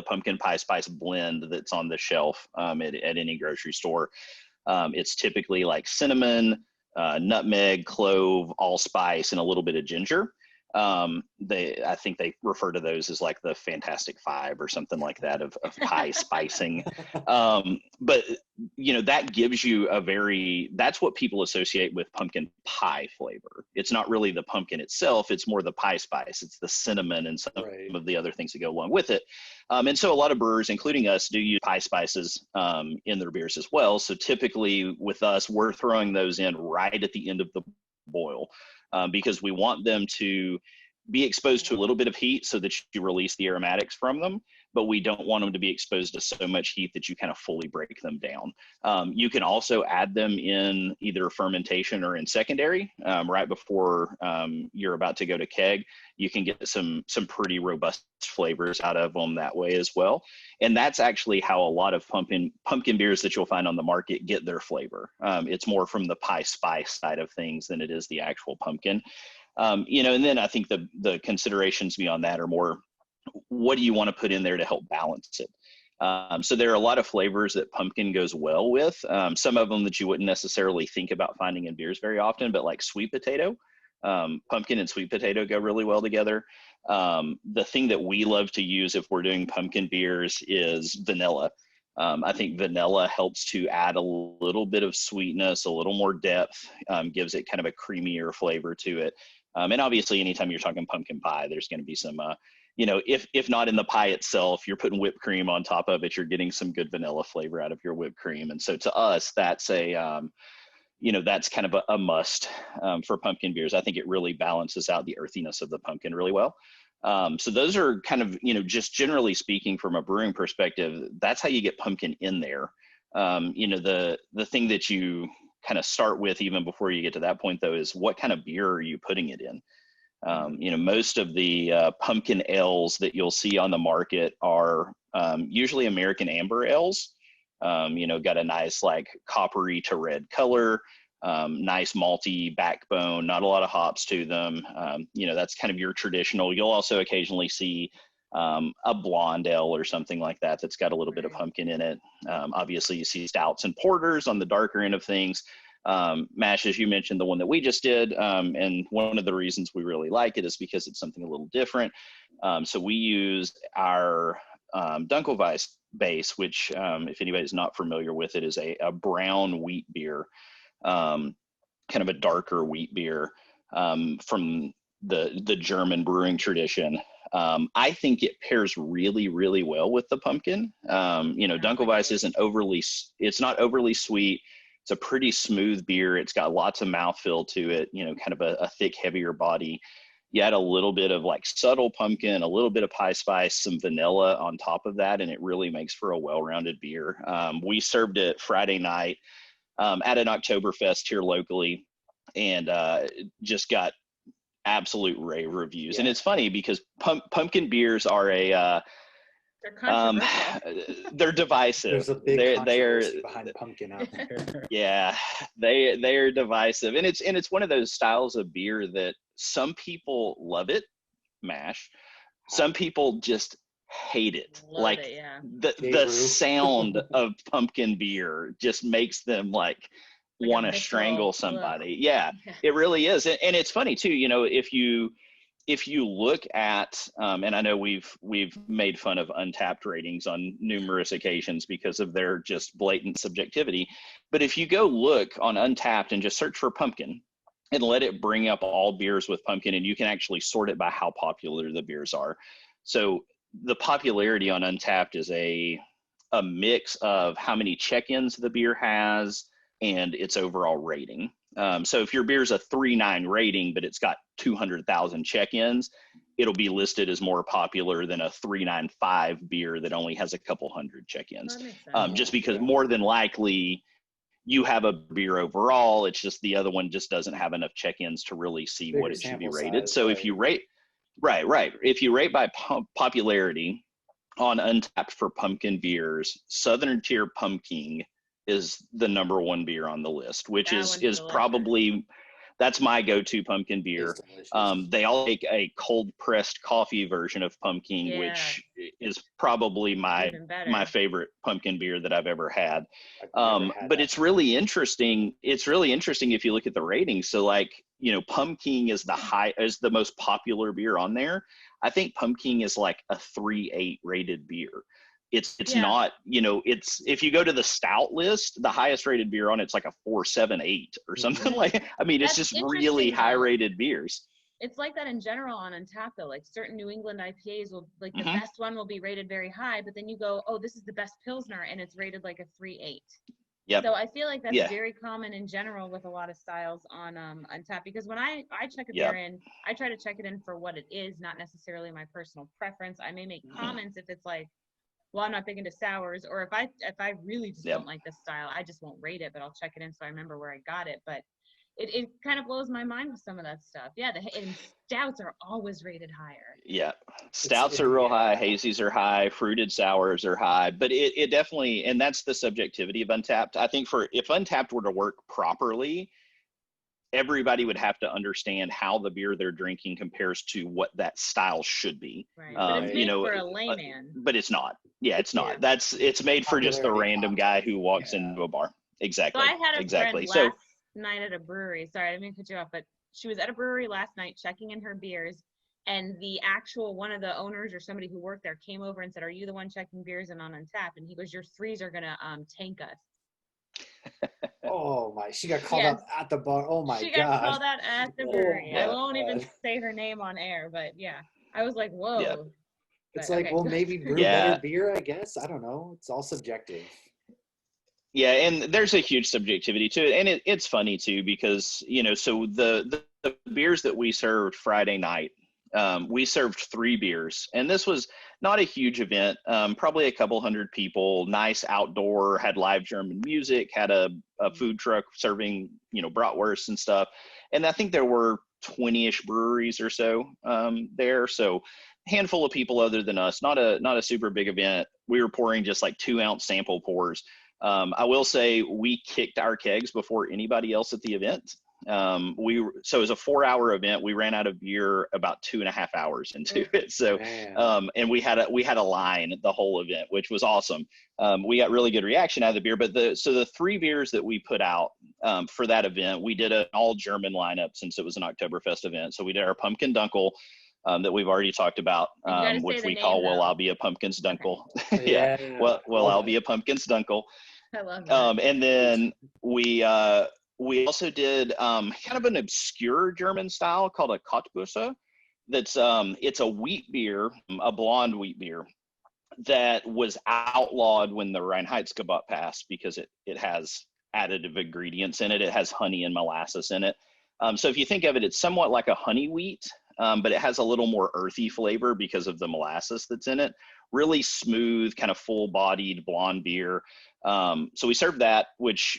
pumpkin pie spice blend that's on the shelf at any grocery store. It's typically like cinnamon, nutmeg, clove, allspice, and a little bit of ginger. I think they refer to those as like the Fantastic Five or something like that of pie spicing. But you know, that gives you that's what people associate with pumpkin pie flavor. It's not really the pumpkin itself, it's more the pie spice. It's the cinnamon and some of the other things that go along with it. And so a lot of brewers, including us, do use pie spices in their beers as well. So typically with us, we're throwing those in right at the end of the boil. Because we want them to be exposed to a little bit of heat so that you release the aromatics from them, but we don't want them to be exposed to so much heat that you kind of fully break them down. You can also add them in either fermentation or in secondary right before you're about to go to keg. You can get some pretty robust flavors out of them that way as well. And that's actually how a lot of pumpkin beers that you'll find on the market get their flavor. It's more from the pie spice side of things than it is the actual pumpkin. You know, and then I think the considerations beyond that are more, what do you want to put in there to help balance it? So there are a lot of flavors that pumpkin goes well with. Some of them that you wouldn't necessarily think about finding in beers very often, but like sweet potato. Pumpkin and sweet potato go really well together. The thing that we love to use if we're doing pumpkin beers is vanilla. I think vanilla helps to add a little bit of sweetness, a little more depth, gives it kind of a creamier flavor to it. And obviously, anytime you're talking pumpkin pie, there's going to be some, if not in the pie itself, you're putting whipped cream on top of it, you're getting some good vanilla flavor out of your whipped cream. And so to us, that's that's kind of a must for pumpkin beers. I think it really balances out the earthiness of the pumpkin really well. So those are kind of, just generally speaking from a brewing perspective, that's how you get pumpkin in there. The thing that you kind of start with even before you get to that point though, is what kind of beer are you putting it in? Most of the pumpkin ales that you'll see on the market are usually American amber ales. Got a nice like coppery to red color, nice malty backbone, not a lot of hops to them. That's kind of your traditional. You'll also occasionally see a blonde ale or something like that that's got a little bit of pumpkin in it. Obviously, you see stouts and porters on the darker end of things. Mash, as you mentioned, the one that we just did, and one of the reasons we really like it is because it's something a little different. So we use our Dunkelweiss base, which if anybody's not familiar with it, is a brown wheat beer, kind of a darker wheat beer from the German brewing tradition. I think it pairs really, really well with the pumpkin. Dunkelweiss it's not overly sweet. It's a pretty smooth beer. It's got lots of mouthfeel to it, kind of a thick, heavier body. You add a little bit of like subtle pumpkin, a little bit of pie spice, some vanilla on top of that, and it really makes for a well-rounded beer. We served it Friday night at an Oktoberfest here locally, and just got absolute rave reviews. Yeah. And it's funny because pumpkin beers are they're controversial. They're divisive. There's a big controversy behind pumpkin out there. Yeah, they are divisive, and it's one of those styles of beer that some people love it, mash. Some people just hate it. Like it, yeah. the sound of pumpkin beer just makes them like want to strangle somebody. Yeah, it really is. And it's funny too, if you look at, and I know we've made fun of Untapped ratings on numerous occasions because of their just blatant subjectivity, but if you go look on Untapped and just search for pumpkin and let it bring up all beers with pumpkin, and you can actually sort it by how popular the beers are. So the popularity on Untapped is a mix of how many check-ins the beer has and its overall rating. So if your beer's a 3.9 rating, but it's got 200,000 check-ins, it'll be listed as more popular than a 3.95 beer that only has a couple hundred check-ins. Just because more than likely you have a beer overall, it's just the other one just doesn't have enough check-ins to really see what it should be rated. Size, so right. If you rate, right. If you rate by popularity on Untapped for pumpkin beers, Southern Tier Pumpkin is the #1 beer on the list, which is probably, that's my go-to pumpkin beer. They all make a cold pressed coffee version of pumpkin, which is probably my favorite pumpkin beer that I've ever had. But it's really interesting. It's really interesting if you look at the ratings. So like, pumpkin is the most popular beer on there. I think pumpkin is like a 3.8 rated beer. It's not, it's, if you go to the stout list, the highest rated beer on it's like a 4.78 or something like, it's just really high rated beers. It's like that in general on Untappd though, like certain New England IPAs will, like the best one will be rated very high, but then you go, oh, this is the best Pilsner and it's rated like a 3.8. Yep. So I feel like that's very common in general with a lot of styles on Untappd, because when I check a beer in, I try to check it in for what it is, not necessarily my personal preference. I may make comments if it's like, well, I'm not big into sours, or if I really just don't like this style, I just won't rate it, but I'll check it in so I remember where I got it. But it kind of blows my mind with some of that stuff. Yeah, and stouts are always rated higher. Yeah, stouts are real high, hazies are high, fruited sours are high, but it definitely, and that's the subjectivity of Untappd. I think if Untappd were to work properly, everybody would have to understand how the beer they're drinking compares to what that style should be. Right. But it's made for a layman. But it's not. Yeah, it's not. It's made for just the random guy who walks into a bar. Exactly. So I had a friend last night at a brewery. Sorry, I didn't mean to cut you off, but she was at a brewery last night checking in her beers, and the actual one of the owners or somebody who worked there came over and said, "Are you the one checking beers in on Untappd?" And he goes, "Your threes are gonna tank us." Oh my, she got called Yes. out at the bar. Oh my She God. got called out at the Oh brewery. I my won't even God. say her name on air, but yeah, I was like, Yeah. whoa. It's But, like, okay. well, maybe brew Yeah. better beer, I guess. I don't know. It's all subjective. Yeah, and there's a huge subjectivity to it, and it's funny too because so the beers that we served Friday night, we served 3 beers, and this was not a huge event, probably a couple hundred people, nice outdoor, had live German music, had a food truck serving bratwurst and stuff, and I think there were 20-ish breweries or so there, so handful of people other than us, not a super big event. We were pouring just like 2-ounce sample pours. I will say we kicked our kegs before anybody else at the event. So it was a 4-hour event. We ran out of beer about 2.5 hours into it. So, and we had a line the whole event, which was awesome. We got really good reaction out of the beer, but the 3 beers that we put out, for that event, we did an all German lineup since it was an Oktoberfest event. So we did our pumpkin dunkel, that we've already talked about, which we call "Well, I'll be a pumpkin's dunkel." Okay. Yeah. Well, I'll be a pumpkin's dunkel. I love that. And then we also did kind of an obscure German style called a Kottbusser. That's it's a wheat beer, a blonde wheat beer that was outlawed when the Reinheitsgebot passed because it has additive ingredients in it. It has honey and molasses in it. So if you think of it, it's somewhat like a honey wheat, but it has a little more earthy flavor because of the molasses that's in it. Really smooth, kind of full-bodied blonde beer. So we served that, which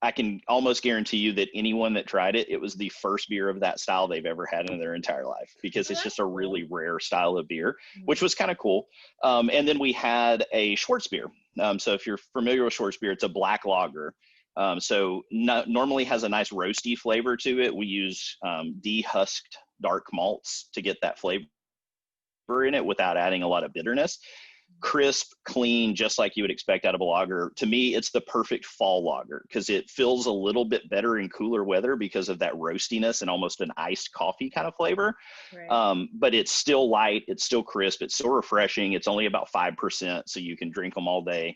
I can almost guarantee you that anyone that tried it, it was the first beer of that style they've ever had in their entire life, because it's just a really rare style of beer, which was kind of cool. And then we had a Schwarzbier. So if you're familiar with Schwarzbier, it's a black lager. So normally has a nice roasty flavor to it. We use dehusked dark malts to get that flavor in it without adding a lot of bitterness. Crisp, clean, just like you would expect out of a lager. To me, it's the perfect fall lager because it feels a little bit better in cooler weather because of that roastiness and almost an iced coffee kind of flavor. Right. But it's still light, it's still crisp, it's still refreshing. It's only about 5%, so you can drink them all day.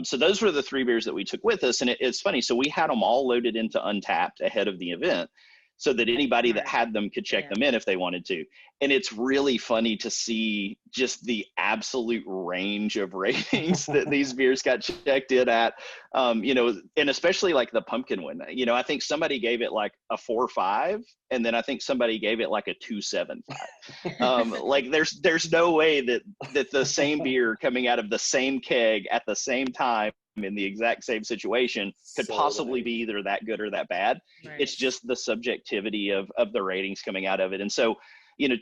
So those were the 3 beers that we took with us. And it's funny. So we had them all loaded into Untappd ahead of the event so that anybody that had them could check them in if they wanted to. And it's really funny to see just the absolute range of ratings that these beers got checked in at, and especially like the pumpkin one. I think somebody gave it like a 4.5, and then I think somebody gave it like a 2.75. Like there's no way that the same beer coming out of the same keg at the same time in the exact same situation could possibly be either that good or that bad. Right. It's just the subjectivity of the ratings coming out of it. And so,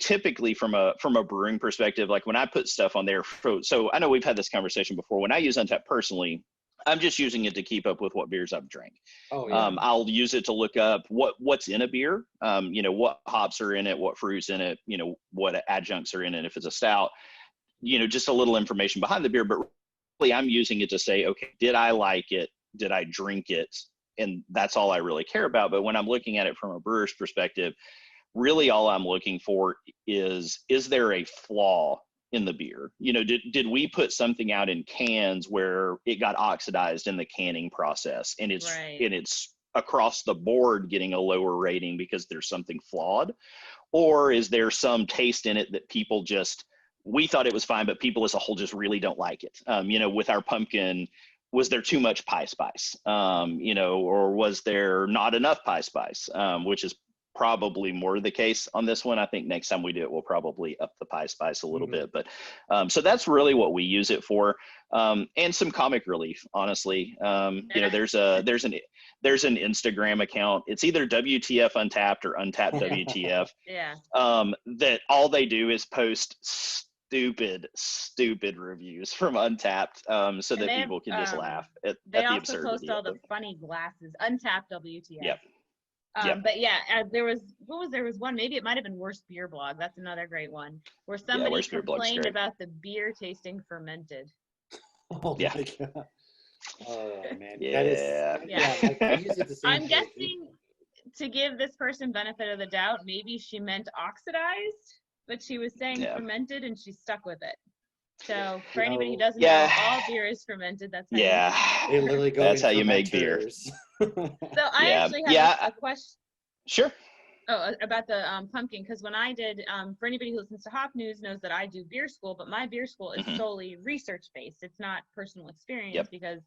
typically from a brewing perspective, like when I put stuff on there, so I know we've had this conversation before. When I use Untappd personally, I'm just using it to keep up with what beers I've drank. Oh, yeah. I'll use it to look up what's in a beer, what hops are in it, what fruits in it, what adjuncts are in it. If it's a stout, just a little information behind the beer, but really I'm using it to say, okay, did I like it? Did I drink it? And that's all I really care about. But when I'm looking at it from a brewer's perspective, really all I'm looking for is there a flaw in the beer? Did we put something out in cans where it got oxidized in the canning process and it's across the board getting a lower rating because there's something flawed? Or is there some taste in it that people we thought it was fine, but people as a whole just really don't like it? With our pumpkin, was there too much pie spice? Or was there not enough pie spice? Which is probably more the case on this one. I think next time we do it, we'll probably up the pie spice a little bit. But so that's really what we use it for, and some comic relief, honestly. There's an Instagram account. It's either WTF Untappd or Untappd WTF. Yeah. That all they do is post stupid reviews from Untappd, so that people can just laugh at the absurdity. They also post all the funny glasses. Untappd WTF. Yep. But yeah, there was one, maybe it might have been Worst Beer Blog. That's another great one where somebody complained about the beer tasting fermented. Oh my God. Oh man. Yeah. That is, I use it the same I'm guessing to give this person benefit of the doubt, maybe she meant oxidized, but she was saying fermented and she stuck with it. So for You anybody who know, doesn't know, Yeah. all beer is fermented. That's how you make Yeah. they beer. literally go That's in how you make beer. fermenters. So I Yeah. actually have Yeah. a question. Sure. Oh, about the pumpkin, because when I did, for anybody who listens to Hop News knows that I do beer school, but my beer school is Hmm. solely research based. It's not personal experience Yep. because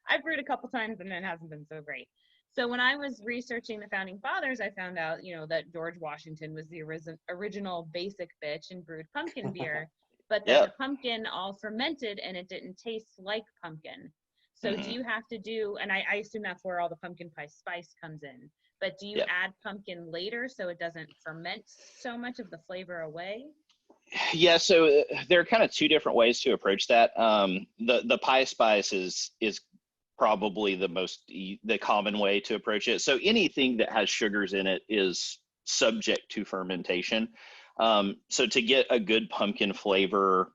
I've brewed a couple times and it hasn't been so great. So when I was researching the founding fathers, I found out, that George Washington was the original basic bitch and brewed pumpkin beer, but that the Yep. pumpkin all fermented and it didn't taste like pumpkin. So do Hmm. you have to do, and I assume that's where all the pumpkin pie spice comes in, but do you Yep. add pumpkin later so it doesn't ferment so much of the flavor away? Yeah, so there are kind of two different ways to approach that. The pie spice is probably the common way to approach it. So anything that has sugars in it is subject to fermentation. So to get a good pumpkin flavor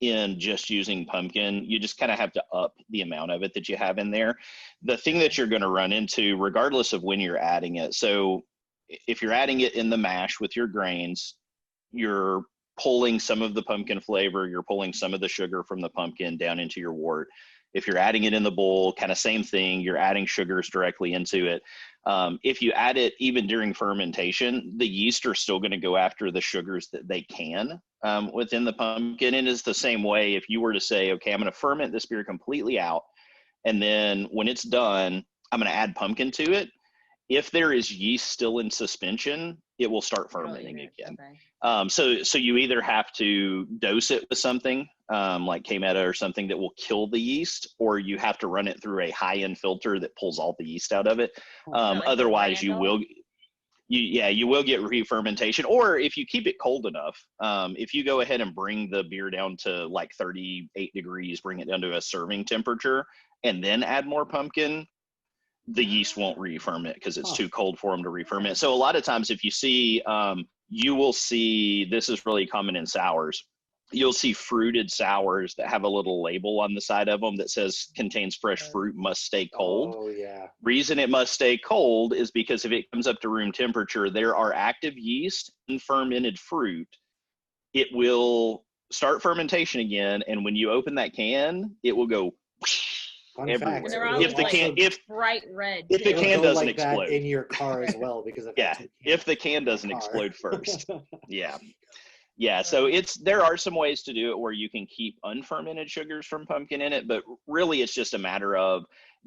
in just using pumpkin, you just kind of have to up the amount of it that you have in there. The thing that you're going to run into, regardless of when you're adding it, so if you're adding it in the mash with your grains, you're pulling some of the pumpkin flavor, you're pulling some of the sugar from the pumpkin down into your wort. If you're adding it in the bowl, kind of same thing, you're adding sugars directly into it. If you add it even during fermentation, the yeast are still going to go after the sugars that they can within the pumpkin. And it's the same way if you were to say, okay, I'm going to ferment this beer completely out, and then when it's done, I'm going to add pumpkin to it. If there is yeast still in suspension, it will start fermenting again. Okay. So you either have to dose it with something like K-Meta or something that will kill the yeast, or you have to run it through a high-end filter that pulls all the yeast out of it. Like Otherwise, Randall? you will get re-fermentation. Or if you keep it cold enough, if you go ahead and bring the beer down to like 38 degrees, bring it down to a serving temperature, and then add more pumpkin, the yeast won't re-ferment because it's too cold for them to re-ferment. So a lot of times if you see, you will see, this is really common in sours, you'll see fruited sours that have a little label on the side of them that says contains fresh fruit, must stay cold. Oh, yeah. Reason it must stay cold is because if it comes up to room temperature, there are active yeast in fermented fruit. It will start fermentation again, and when you open that can, it will go Fun fact. And they're everywhere. always If the like can, bright red. if the too. can It'll go doesn't like that explode, in your car as well, because I've yeah. had some If the can in my doesn't car. explode first, yeah. So there are some ways to do it where you can keep unfermented sugars from pumpkin in it, but really it's just a matter of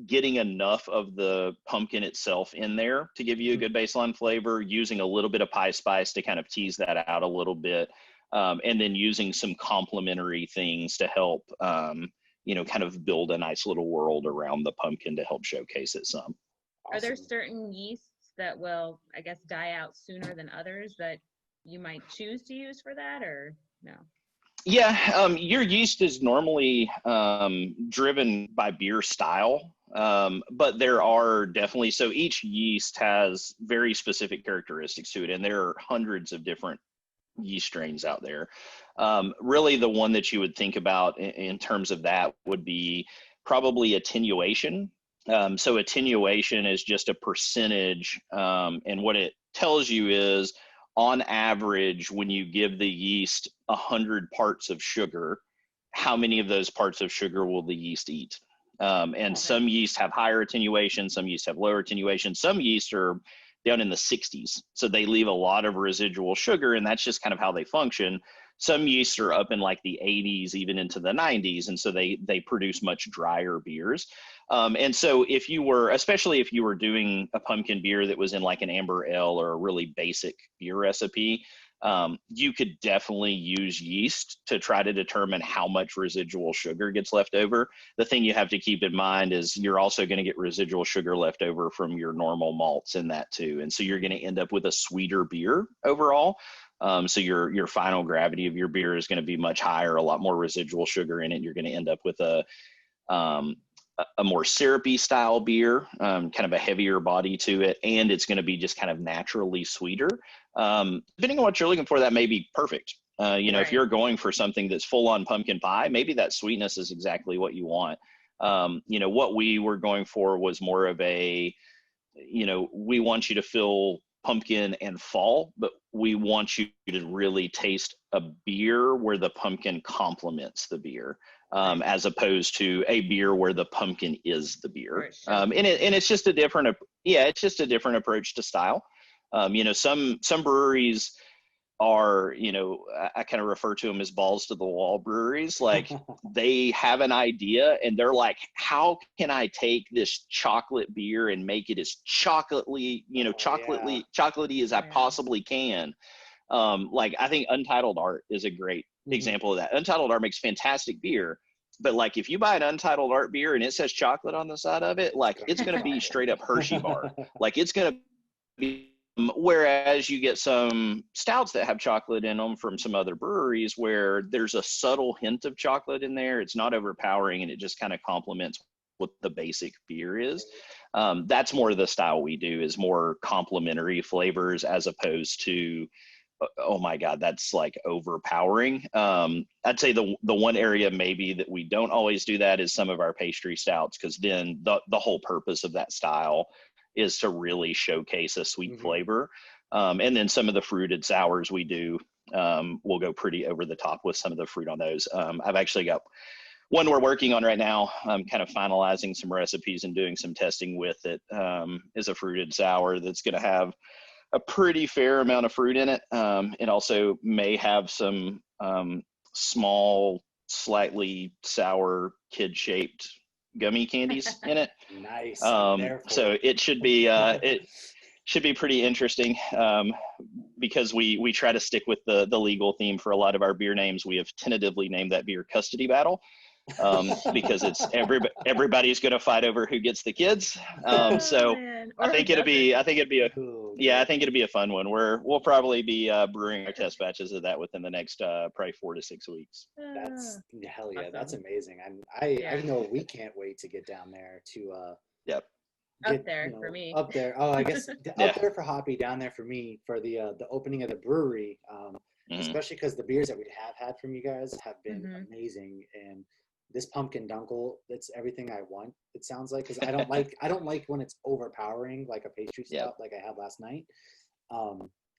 getting enough of the pumpkin itself in there to give you a good baseline flavor, using a little bit of pie spice to kind of tease that out a little bit, and then using some complementary things to help, kind of build a nice little world around the pumpkin to help showcase it some. Are there Awesome. certain yeasts that will, I guess, die out sooner than others that you might choose to use for that, or no? Yeah, your yeast is normally driven by beer style, but there are definitely, so each yeast has very specific characteristics to it, and there are hundreds of different yeast strains out there. Really, the one that you would think about in terms of that would be probably attenuation. So attenuation is just a percentage, and what it tells you is, on average, when you give the yeast 100 parts of sugar, how many of those parts of sugar will the yeast eat? And some yeast have higher attenuation, some yeast have lower attenuation, some yeast are down in the 60s. So they leave a lot of residual sugar, and that's just kind of how they function. Some yeasts are up in like the 80s, even into the 90s, and so they produce much drier beers. And so if you were, especially if you were doing a pumpkin beer that was in like an amber ale or a really basic beer recipe, you could definitely use yeast to try to determine how much residual sugar gets left over. The thing you have to keep in mind is you're also going to get residual sugar left over from your normal malts in that too. And so you're going to end up with a sweeter beer overall. So your final gravity of your beer is going to be much higher, a lot more residual sugar in it. You're going to end up with a more syrupy style beer, kind of a heavier body to it, and it's going to be just kind of naturally sweeter. Depending on what you're looking for, that may be perfect. If you're going for something that's full on pumpkin pie, maybe that sweetness is exactly what you want. What we were going for was more of a, we want you to feel pumpkin and fall, but we want you to really taste a beer where the pumpkin complements the beer, as opposed to a beer where the pumpkin is the beer. And it's just a different, it's just a different approach to style. Some breweries are, I kind of refer to them as balls to the wall breweries. Like they have an idea and they're like, how can I take this chocolate beer and make it as chocolatey as I possibly can? Like I think Untitled Art is a great example of that. Untitled Art makes fantastic beer, but like if you buy an Untitled Art beer and it says chocolate on the side of it, like it's going to be straight up Hershey bar. Like it's going to be, whereas you get some stouts that have chocolate in them from some other breweries where there's a subtle hint of chocolate in there. It's not overpowering and it just kind of complements what the basic beer is. That's more of the style we do, is more complementary flavors as opposed to, oh my God, that's like overpowering. I'd say the one area maybe that we don't always do that is some of our pastry stouts, because then the whole purpose of that style is to really showcase a sweet flavor. And then some of the fruited sours we do, we'll go pretty over the top with some of the fruit on those. I've actually got one we're working on right now. I'm kind of finalizing some recipes and doing some testing with it. Is a fruited sour that's going to have a pretty fair amount of fruit in it. It also may have some small, slightly sour, kid-shaped gummy candies in it. Nice. So it should be pretty interesting, because we try to stick with the legal theme for a lot of our beer names. We have tentatively named that beer Custody Battle, because it's everybody's going to fight over who gets the kids. So I think it'd be a fun one. We'll probably be brewing our test batches of that within the next probably 4 to 6 weeks. That's hell yeah, that's amazing. I know we can't wait to get down there to up there for me. Up there. Oh, I guess up there for Hoppy, down there for me for the opening of the brewery. Especially because the beers that we have had from you guys have been amazing, and this pumpkin dunkel, it's everything I want. It sounds like, because I don't like when it's overpowering like a pastry stout like I had last night.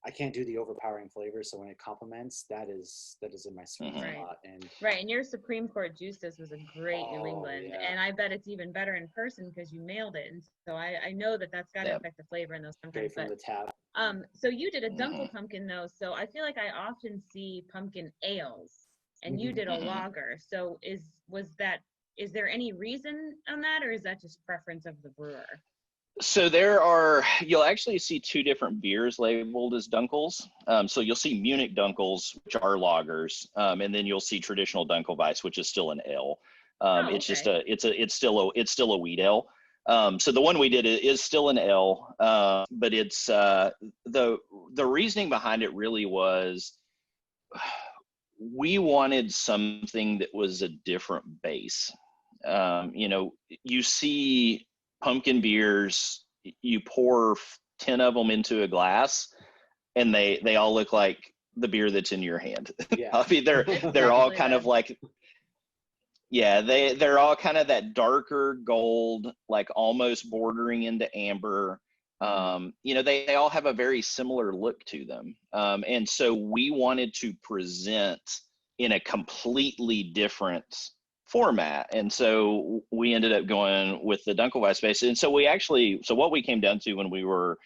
I can't do the overpowering flavor, so when it complements, that is in my sweet spot. And your Supreme Court Justice was a great New England, and I bet it's even better in person because you nailed it. And so I know that's got to affect the flavor in those sometimes. From the tap. So you did a dunkel pumpkin though, so I feel like I often see pumpkin ales, and you did a lager. So is there any reason on that, or is that just preference of the brewer? So you'll actually see 2 different beers labeled as Dunkels. So you'll see Munich Dunkels, which are lagers, and then you'll see traditional Dunkelweiss, which is still an ale. It's just it's still a wheat ale. So the one we did is still an ale, but it's the reasoning behind it really was we wanted something that was a different base. You see pumpkin beers, you pour 10 of them into a glass and they all look like the beer that's in your hand. I mean, they're all kind of like, they're all kind of that darker gold, like almost bordering into amber. They all have a very similar look to them. And so we wanted to present in a completely different format. And so we ended up going with the Dunkelweiss base. And so what we came down to when we were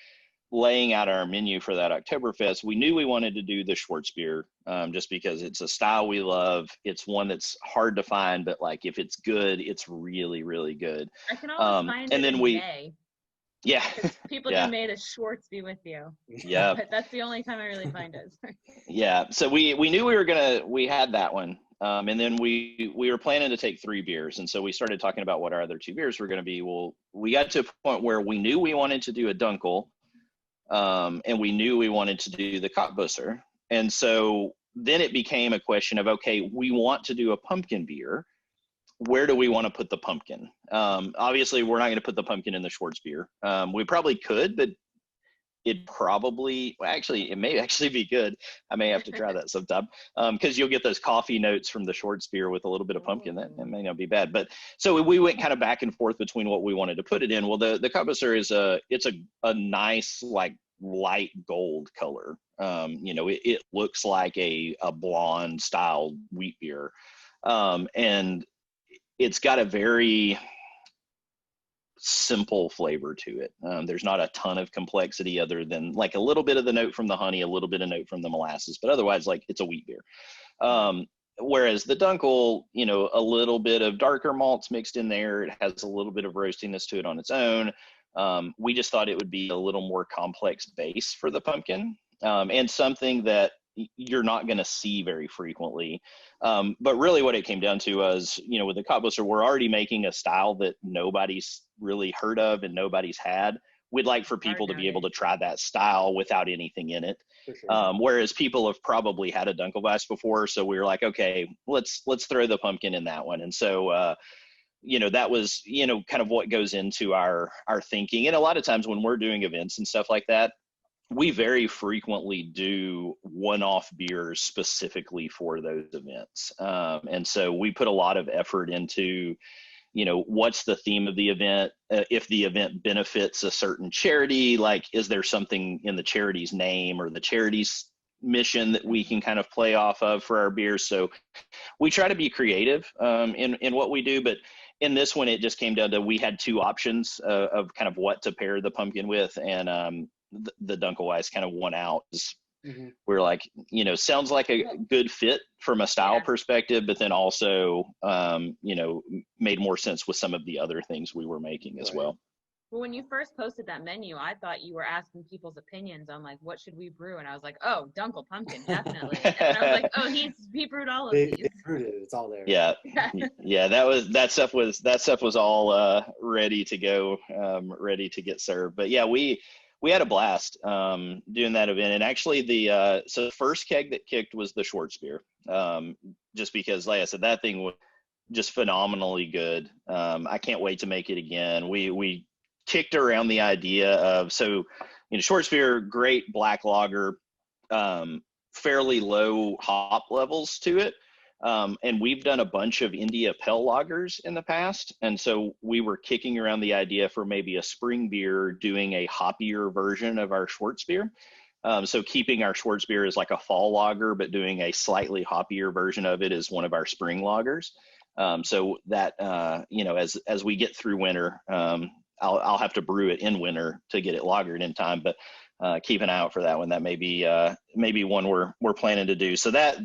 laying out our menu for that Oktoberfest, we knew we wanted to do the Schwarzbier, just because it's a style we love. It's one that's hard to find, but like if it's good, it's really, really good. I can always find it in May. Yeah. People do May the Schwartz be with you. Yeah. But that's the only time I really find it. Yeah. So we knew we had that one. And then we were planning to take 3 beers. And so we started talking about what our other 2 beers were going to be. Well, we got to a point where we knew we wanted to do a Dunkel, and we knew we wanted to do the Kottbusser. And so then it became a question of, okay, we want to do a pumpkin beer. Where do we want to put the pumpkin? Obviously, we're not going to put the pumpkin in the Schwarzbier. We probably could, but it may actually be good. I may have to try that sometime, because you'll get those coffee notes from the Schwarzbier with a little bit of pumpkin. That may not be bad. But so we went kind of back and forth between what we wanted to put it in. Well, the Kottbusser is a nice, like light gold color. It looks like a blonde style wheat beer. And it's got a very simple flavor to it. There's not a ton of complexity other than like a little bit of the note from the honey, a little bit of note from the molasses, but otherwise like it's a wheat beer. Whereas the Dunkel, a little bit of darker malts mixed in there. It has a little bit of roastiness to it on its own. We just thought it would be a little more complex base for the pumpkin, and something that you're not going to see very frequently. But really what it came down to was, with the Cobbler, we're already making a style that nobody's really heard of and nobody's had. We'd like for people to be able to try that style without anything in it. Sure. Whereas people have probably had a Dunkelweiss before. So we were like, okay, let's throw the pumpkin in that one. And so, that was, kind of what goes into our thinking. And a lot of times when we're doing events and stuff like that, we very frequently do one-off beers specifically for those events. And so we put a lot of effort into, what's the theme of the event? If the event benefits a certain charity, like, is there something in the charity's name or the charity's mission that we can kind of play off of for our beers? So we try to be creative in what we do, but in this one, it just came down to, we had two options of kind of what to pair the pumpkin with. And the Dunkelweiss kind of won out. Mm-hmm. We're like, sounds like a good fit from a style perspective, but then also, made more sense with some of the other things we were making as well. Well, when you first posted that menu, I thought you were asking people's opinions on like, what should we brew? And I was like, oh, Dunkel pumpkin, definitely. And I was like, oh, he brewed all of these. They brewed it. It's all there. Yeah. Yeah. That stuff was all ready to go, ready to get served. But yeah, we had a blast doing that event. And actually so the first keg that kicked was the Schwarzbier, just because, like I said, that thing was just phenomenally good. I can't wait to make it again. We kicked around the idea of, Schwarzbier, great black lager, fairly low hop levels to it. And we've done a bunch of India Pale lagers in the past. And so we were kicking around the idea for maybe a spring beer doing a hoppier version of our Schwarzbier. So keeping our Schwarzbier as like a fall lager, but doing a slightly hoppier version of it as one of our spring lagers. So that, as we get through winter, I'll have to brew it in winter to get it lagered in time, but keep an eye out for that one. That may be one we're planning to do. So that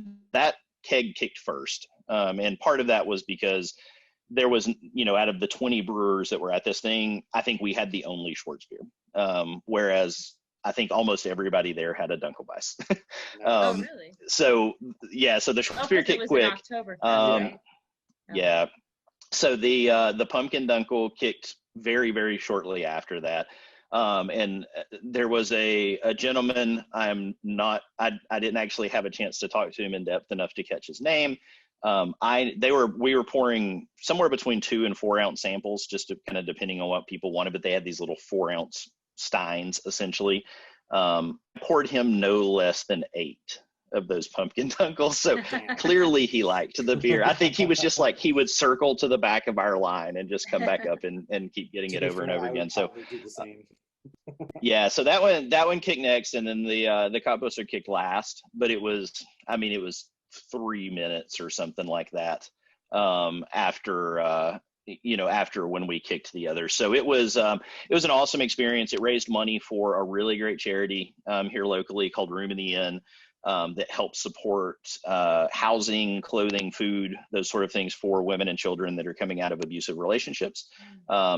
keg kicked first. And part of that was because there was, out of the 20 brewers that were at this thing, I think we had the only Schwarzbier. Whereas I think almost everybody there had a Dunkelweiss. Oh, really? So yeah, so the Schwarzbier kicked quick. Yeah. So the pumpkin Dunkel kicked very, very shortly after that. And there was a gentleman, I didn't actually have a chance to talk to him in depth enough to catch his name. We were pouring somewhere between 2 and 4 ounce samples, just to kind of depending on what people wanted, but they had these little 4 ounce steins essentially. Poured him no less than 8 of those pumpkin Dunkels. So clearly he liked the beer. I think he was just like, he would circle to the back of our line and just come back up and keep getting it over and over again. So yeah, so that one kicked next, and then the Cobbler kicked last, but it was 3 minutes or something like that after when we kicked the others. So it was an awesome experience. It raised money for a really great charity here locally called Room in the Inn, that helps support housing, clothing, food, those sort of things for women and children that are coming out of abusive relationships.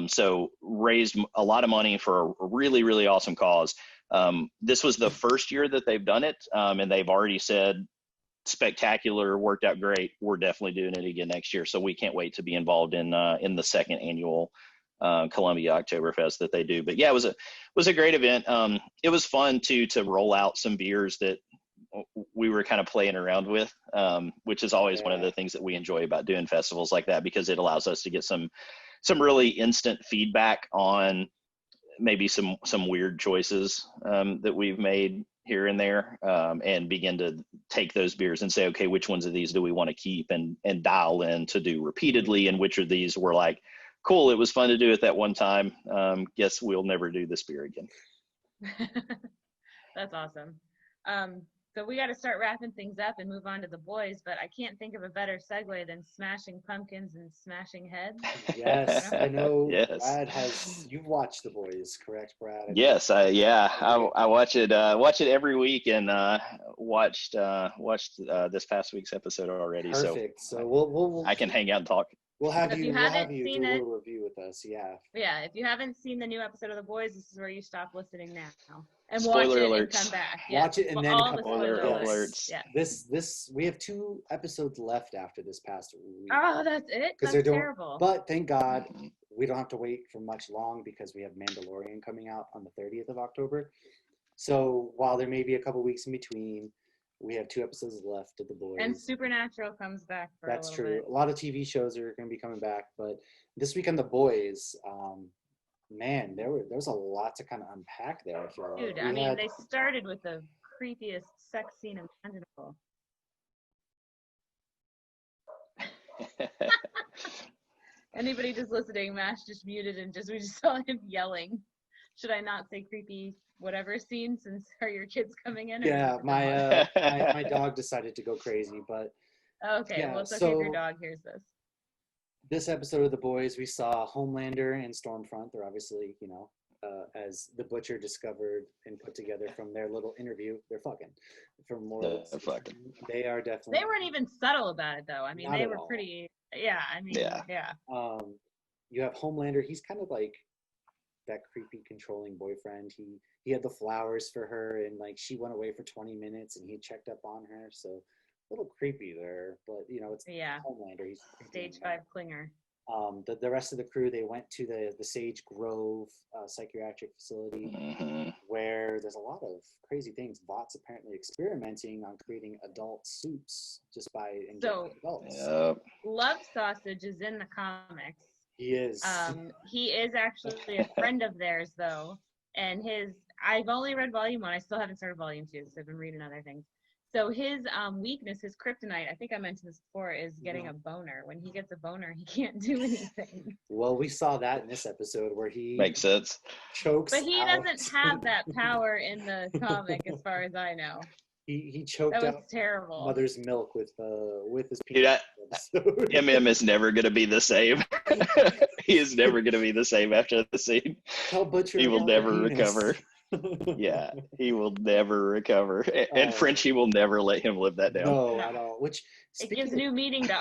So raised a lot of money for a really, really awesome cause. This was the first year that they've done it, and they've already said, spectacular, worked out great. We're definitely doing it again next year. So we can't wait to be involved in the second annual Columbia Oktoberfest that they do. But yeah, it was a great event. It was fun to roll out some beers that we were kind of playing around with, which is always one of the things that we enjoy about doing festivals like that, because it allows us to get some really instant feedback on maybe some weird choices that we've made here and there, and begin to take those beers and say, okay, which ones of these do we want to keep and dial in to do repeatedly, and which of these were like, cool, it was fun to do it that one time, guess we'll never do this beer again. That's awesome. So we got to start wrapping things up and move on to the boys, but I can't think of a better segue than smashing pumpkins and smashing heads. Yes, I know. Yes. You've watched The Boys, correct, Brad? Yes, I watch it every week, and watched this past week's episode already. Perfect. So So we'll I can hang out and talk. we'll have If you you we'll haven't have you seen do a it, little review with us. Yeah. yeah, if you haven't seen the new episode of The Boys, this is where you stop listening now and Spoiler watch it and alerts. come back. Watch it and then all come the back. spoiler Spoiler alerts. alerts. Yeah. This we have 2 episodes left after this past week. Oh, that's it. Because That's terrible. But thank God we don't have to wait for much long because we have Mandalorian coming out on the 30th of October. So while there may be a couple weeks in between, we have 2 episodes left of The Boys. And Supernatural comes back for That's a little true. bit. A lot of TV shows are going to be coming back, but this week on The Boys, man, there was a lot to kind of unpack there. I feel like. Dude, I mean, they started with the creepiest sex scene imaginable. Anybody just listening, Mash just muted and we just saw him yelling. Should I not say creepy whatever scene since are your kids coming in? Yeah, my dog decided to go crazy, but okay, yeah, well it's okay if your dog hears this. This episode of The Boys, we saw Homelander and Stormfront. They're obviously, as the Butcher discovered and put together from their little interview, they're fucking. From more, they are definitely. They weren't even subtle about it, though. I mean, they were pretty. Yeah, I mean, yeah. You have Homelander. He's kind of like that creepy, controlling boyfriend. He had the flowers for her, and like she went away for 20 minutes, and he checked up on her. So a little creepy there, but it's Homelander. He's stage 5 clinger. The rest of the crew, they went to the Sage Grove psychiatric facility where there's a lot of crazy things. Vough's apparently experimenting on creating adult soups just by injecting adults. Love Sausage is in the comics. He is. He is actually a friend of theirs, though. And I've only read volume 1. I still haven't started volume 2, so I've been reading other things. So his weakness, his kryptonite, I think I mentioned this before, is getting a boner. When he gets a boner, he can't do anything. Well, we saw that in this episode where he makes sense. Chokes. But he doesn't have that power in the comic, as far as I know. He choked out terrible. Mother's milk with his penis. MM is never gonna be the same. He is never gonna be the same after the scene. Tell Butcher he will never recover. Yeah, he will never recover. And Frenchie will never let him live that down. No, at all. Which it gives new meaning to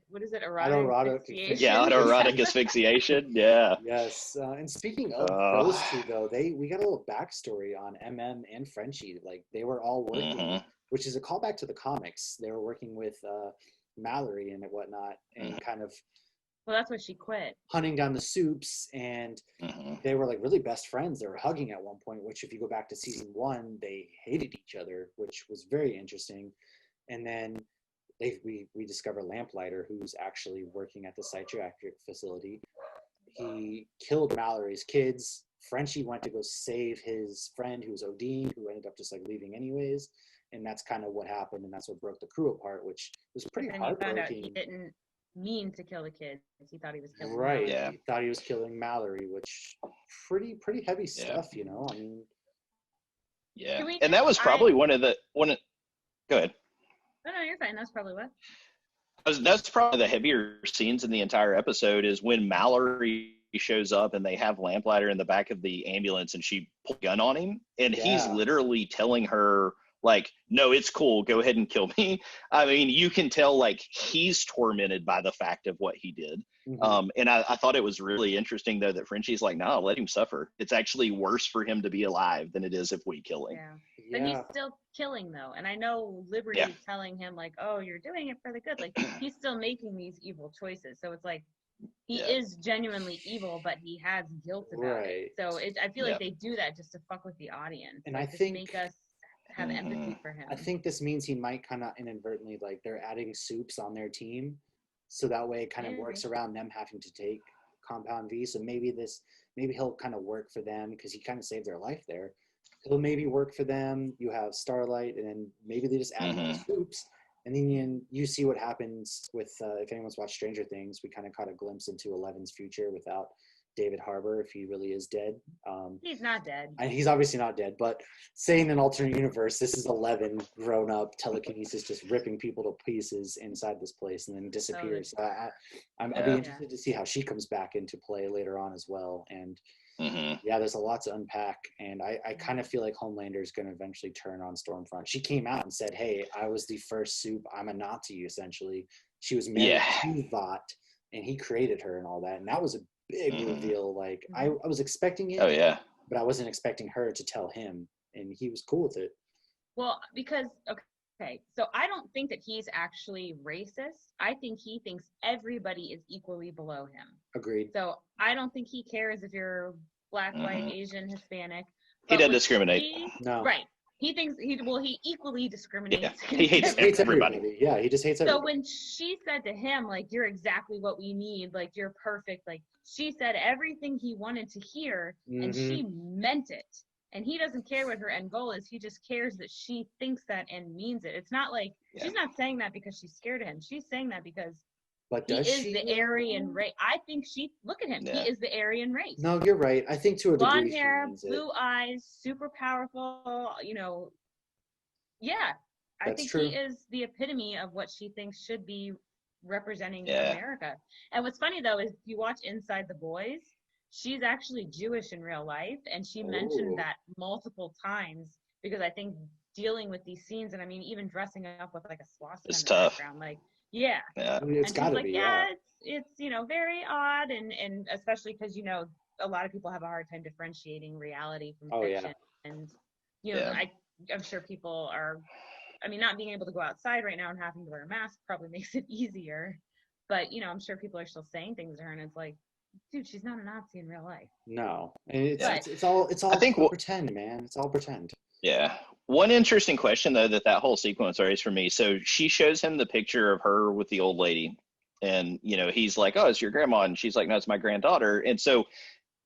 what is it? Autoerotic asphyxiation. Yeah, autoerotic asphyxiation. Yeah. Yes. And speaking of those two, though, we got a little backstory on MM and Frenchie. Like they were all working, which is a callback to the comics. They were working with Mallory and whatnot, and kind of. Well, that's why she quit. Hunting down the soups, and they were like really best friends. They were hugging at one point, which if you go back to season 1, they hated each other, which was very interesting. And then we discover Lamplighter, who's actually working at the psychiatric facility. He killed Mallory's kids. Frenchie went to go save his friend who was ODing, who ended up just like leaving anyways. And that's kind of what happened, and that's what broke the crew apart, which was pretty heartbreaking. Found out he didn't mean to kill the kids. He thought he was killing Mallory. Yeah. He thought he was killing Mallory, which pretty heavy stuff, I mean. Yeah. And that was probably one of go ahead. No, you're fine. That's probably what. That's probably the heavier scenes in the entire episode is when Mallory shows up and they have Lamplighter in the back of the ambulance and she pulls a gun on him and he's literally telling her like, no, it's cool. Go ahead and kill me. I mean, you can tell like he's tormented by the fact of what he did. And I thought it was really interesting though that Frenchie's like, no, let him suffer. It's actually worse for him to be alive than it is if we kill him. But he's still killing though. And I know Liberty is telling him like, oh, you're doing it for the good. Like he's still making these evil choices. So it's like, he is genuinely evil, but he has guilt about it. So I feel like they do that just to fuck with the audience. And like, I think make us have empathy for him. I think this means he might kind of inadvertently, like they're adding soups on their team. So that way it kind of works around them having to take Compound V. So maybe he'll kind of work for them because he kind of saved their life there. He'll maybe work for them. You have Starlight, and then maybe they just add more soups. And then you see what happens with, if anyone's watched Stranger Things, we kind of caught a glimpse into Eleven's future without David Harbour if he really is dead. He's not dead. And he's obviously not dead, but saying an alternate universe, this is 11 grown up telekinesis just ripping people to pieces inside this place and then disappears. I'd be interested to see how she comes back into play later on as well. And yeah, there's a lot to unpack. And I kind of feel like Homelander is going to eventually turn on Stormfront. She came out and said, hey, I was the first soup. I'm a Nazi, essentially. She was married to Vought, and he created her and all that. And that was a big reveal. Like, I was expecting it. Oh, yeah. But I wasn't expecting her to tell him, and he was cool with it. Well, because, okay, so I don't think that he's actually racist. I think he thinks everybody is equally below him. Agreed. So I don't think he cares if you're black, white, Asian, Hispanic. He doesn't discriminate. No. Right. He thinks he equally discriminates. Yeah. He hates everybody. Yeah, he just hates everybody. So when she said to him, like, you're exactly what we need, like, you're perfect, like, she said everything he wanted to hear, and she meant it. And he doesn't care what her end goal is. He just cares that she thinks that and means it. It's not like, she's not saying that because she's scared of him. She's saying that because he is the Aryan race. I think look at him. Yeah. He is the Aryan race. No, you're right. I think to a degree. Blonde hair, blue eyes, super powerful, Yeah. I think he is the epitome of what she thinks should be representing America. And what's funny, though, is if you watch Inside the Boys, she's actually Jewish in real life. And she mentioned that multiple times because I think dealing with these scenes, and I mean, even dressing up with like a swastika in the background, like, yeah. I mean, it's gotta be, it's very odd, and especially because, a lot of people have a hard time differentiating reality from fiction. And, I'm sure people are, not being able to go outside right now and having to wear a mask probably makes it easier. But, I'm sure people are still saying things to her, and it's like, dude, she's not a Nazi in real life. No. And it's all I think pretend, man. It's all pretend. Yeah. One interesting question, though, that whole sequence raised for me. So she shows him the picture of her with the old lady. And, he's like, oh, it's your grandma. And she's like, no, it's my granddaughter. And so,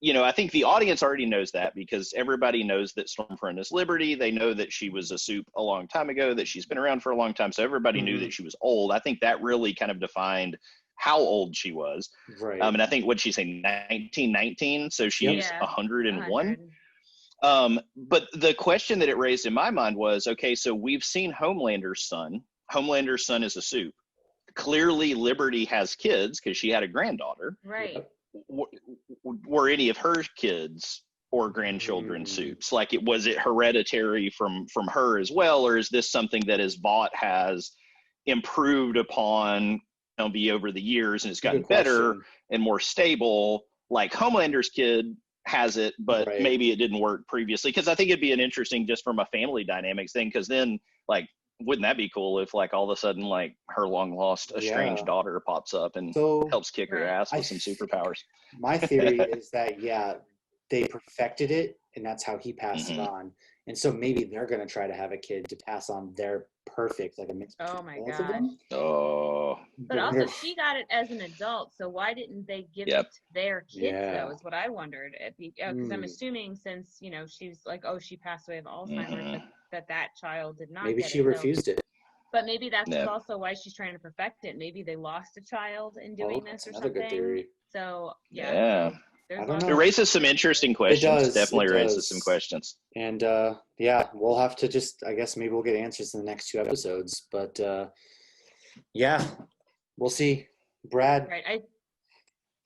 I think the audience already knows that because everybody knows that Stormfront is Liberty. They know that she was a soup a long time ago, that she's been around for a long time. So everybody knew that she was old. I think that really kind of defined how old she was. Right. And I think what she's saying, 1919. So she's 101. But the question that it raised in my mind was, okay, so we've seen Homelander's son. Homelander's son is a soup. Clearly Liberty has kids because she had a granddaughter. Right. Were any of her kids or grandchildren soups? Like, was it hereditary from her as well? Or is this something that his Vought has improved upon be over the years and it's gotten better and more stable? Like Homelander's kid has it, but maybe it didn't work previously. Because I think it'd be an interesting, just from a family dynamics thing, because then, like, wouldn't that be cool if, like, all of a sudden, like, her long lost estranged daughter pops up and helps kick her ass with some superpowers? My theory is that they perfected it, and that's how he passed it on. And so maybe they're going to try to have a kid to pass on their perfect, like a mix between both of them. Oh. But also, she got it as an adult, so why didn't they give it to their kids, though, is what I wondered. Because I'm assuming since, she's like, she passed away of Alzheimer's, that child did not Maybe get she it. refused it. But maybe that's also why she's trying to perfect it. Maybe they lost a child in doing this or something. Good theory. So, it raises some interesting questions. Definitely raises some questions. And we'll have to just, I guess maybe we'll get answers in the next 2 episodes. But we'll see. Brad. Right.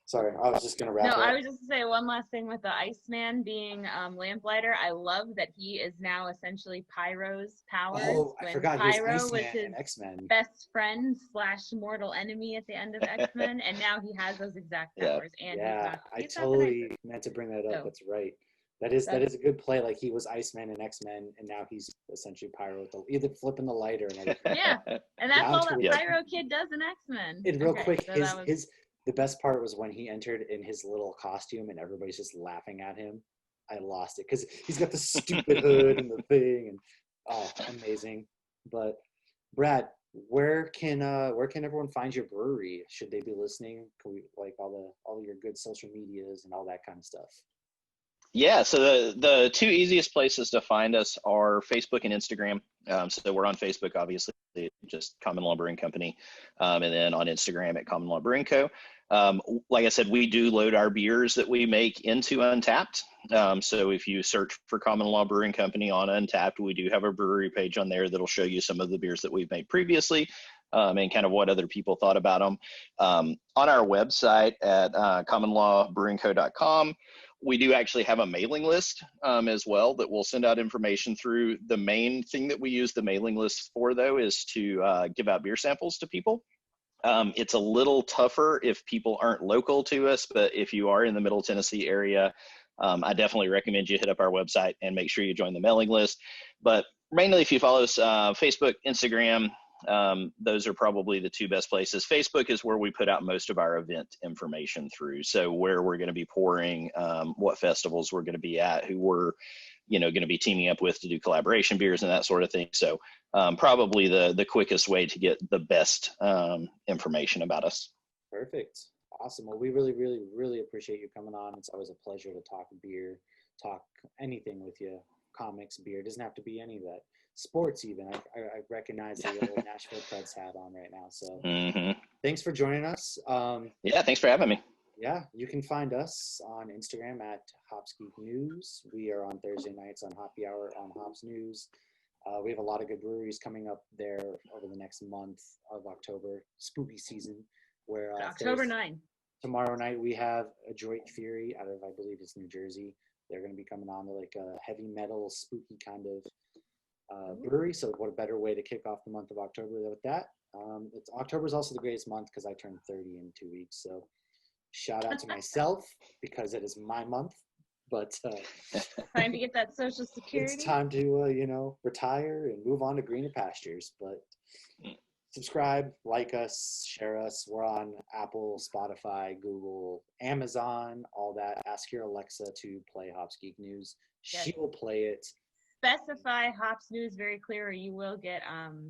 Sorry, I was just going to wrap up. No, I was just going to say one last thing with the Iceman being Lamplighter. I love that he is now essentially Pyro's powers. Oh, I forgot Pyro he was his X-Men. best friend / mortal enemy at the end of X-Men, and now he has those exact powers. And I totally meant to bring that up. That's right. That is a good play. Like, he was Iceman in X-Men, and now he's essentially Pyro, either flipping the lighter and everything. Yeah, and that's all that Pyro kid does in X-Men. And real quick, the best part was when he entered in his little costume and everybody's just laughing at him. I lost it because he's got the stupid hood and the thing, and amazing. But Brad, where can everyone find your brewery? Should they be listening? Can we, like, all your good social medias and all that kind of stuff? Yeah, so the two easiest places to find us are Facebook and Instagram. So we're on Facebook, obviously, just Common Law Brewing Company, and then on Instagram at Common Law Brewing Co. Like I said, we do load our beers that we make into Untapped. So if you search for Common Law Brewing Company on Untapped, we do have a brewery page on there that'll show you some of the beers that we've made previously, and kind of what other people thought about them. On our website at commonlawbrewingco.com, we do actually have a mailing list as well that we'll send out information through. The main thing that we use the mailing list for, though, is to give out beer samples to people. It's a little tougher if people aren't local to us, but if you are in the Middle Tennessee area, I definitely recommend you hit up our website and make sure you join the mailing list. But mainly if you follow us, Facebook, Instagram, those are probably the two best places. Facebook is where we put out most of our event information through. So where we're going to be pouring, what festivals we're going to be at, who we're, going to be teaming up with to do collaboration beers and that sort of thing. So probably the quickest way to get the best information about us. Perfect. Awesome. Well, we really, really, really appreciate you coming on. It's always a pleasure to talk beer, talk anything with you. Comics, beer. It doesn't have to be any of that. Sports even. I recognize the old Nashville Preds hat on right now. So Thanks for joining us. Yeah, thanks for having me. Yeah, you can find us on Instagram at Hops Geek News. We are on Thursday nights on Hoppy Hour on Hops News. We have a lot of good breweries coming up there over the next month of October, spooky season. Where October 9. Tomorrow night we have Adroit Fury out of, I believe it's New Jersey. They're going to be coming on to like a heavy metal, spooky kind of brewery. So what a better way to kick off the month of October with that. October is also the greatest month because I turned 30 in 2 weeks. So shout out to myself because it is my month. But time to get that Social Security. It's time to retire and move on to greener pastures. But subscribe, like us, share us. We're on Apple, Spotify, Google, Amazon, all that. Ask your Alexa to play Hops Geek News. Yes. She will play it. Specify Hops News very clear, or you will get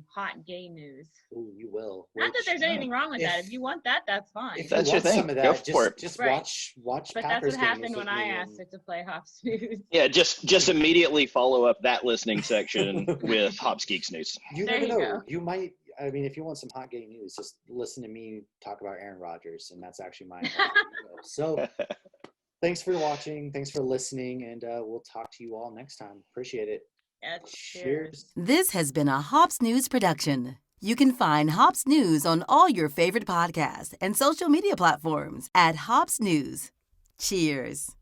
hot gay news. Ooh, you will. Not that there's anything wrong with that. If you want that, that's fine. If that's you your want thing, some of that, go for it. Just right. watch. But Packers that's what happened when I asked it to play Hops News. Yeah, just immediately follow up that listening section with Hops Geeks News. You there never you know. Go. You might. I mean, if you want some hot gay news, just listen to me talk about Aaron Rodgers, and that's actually my. So, thanks for watching. Thanks for listening, and we'll talk to you all next time. Appreciate it. Yeah, cheers. This has been a Hops News production. You can find Hops News on all your favorite podcasts and social media platforms at Hops News. Cheers.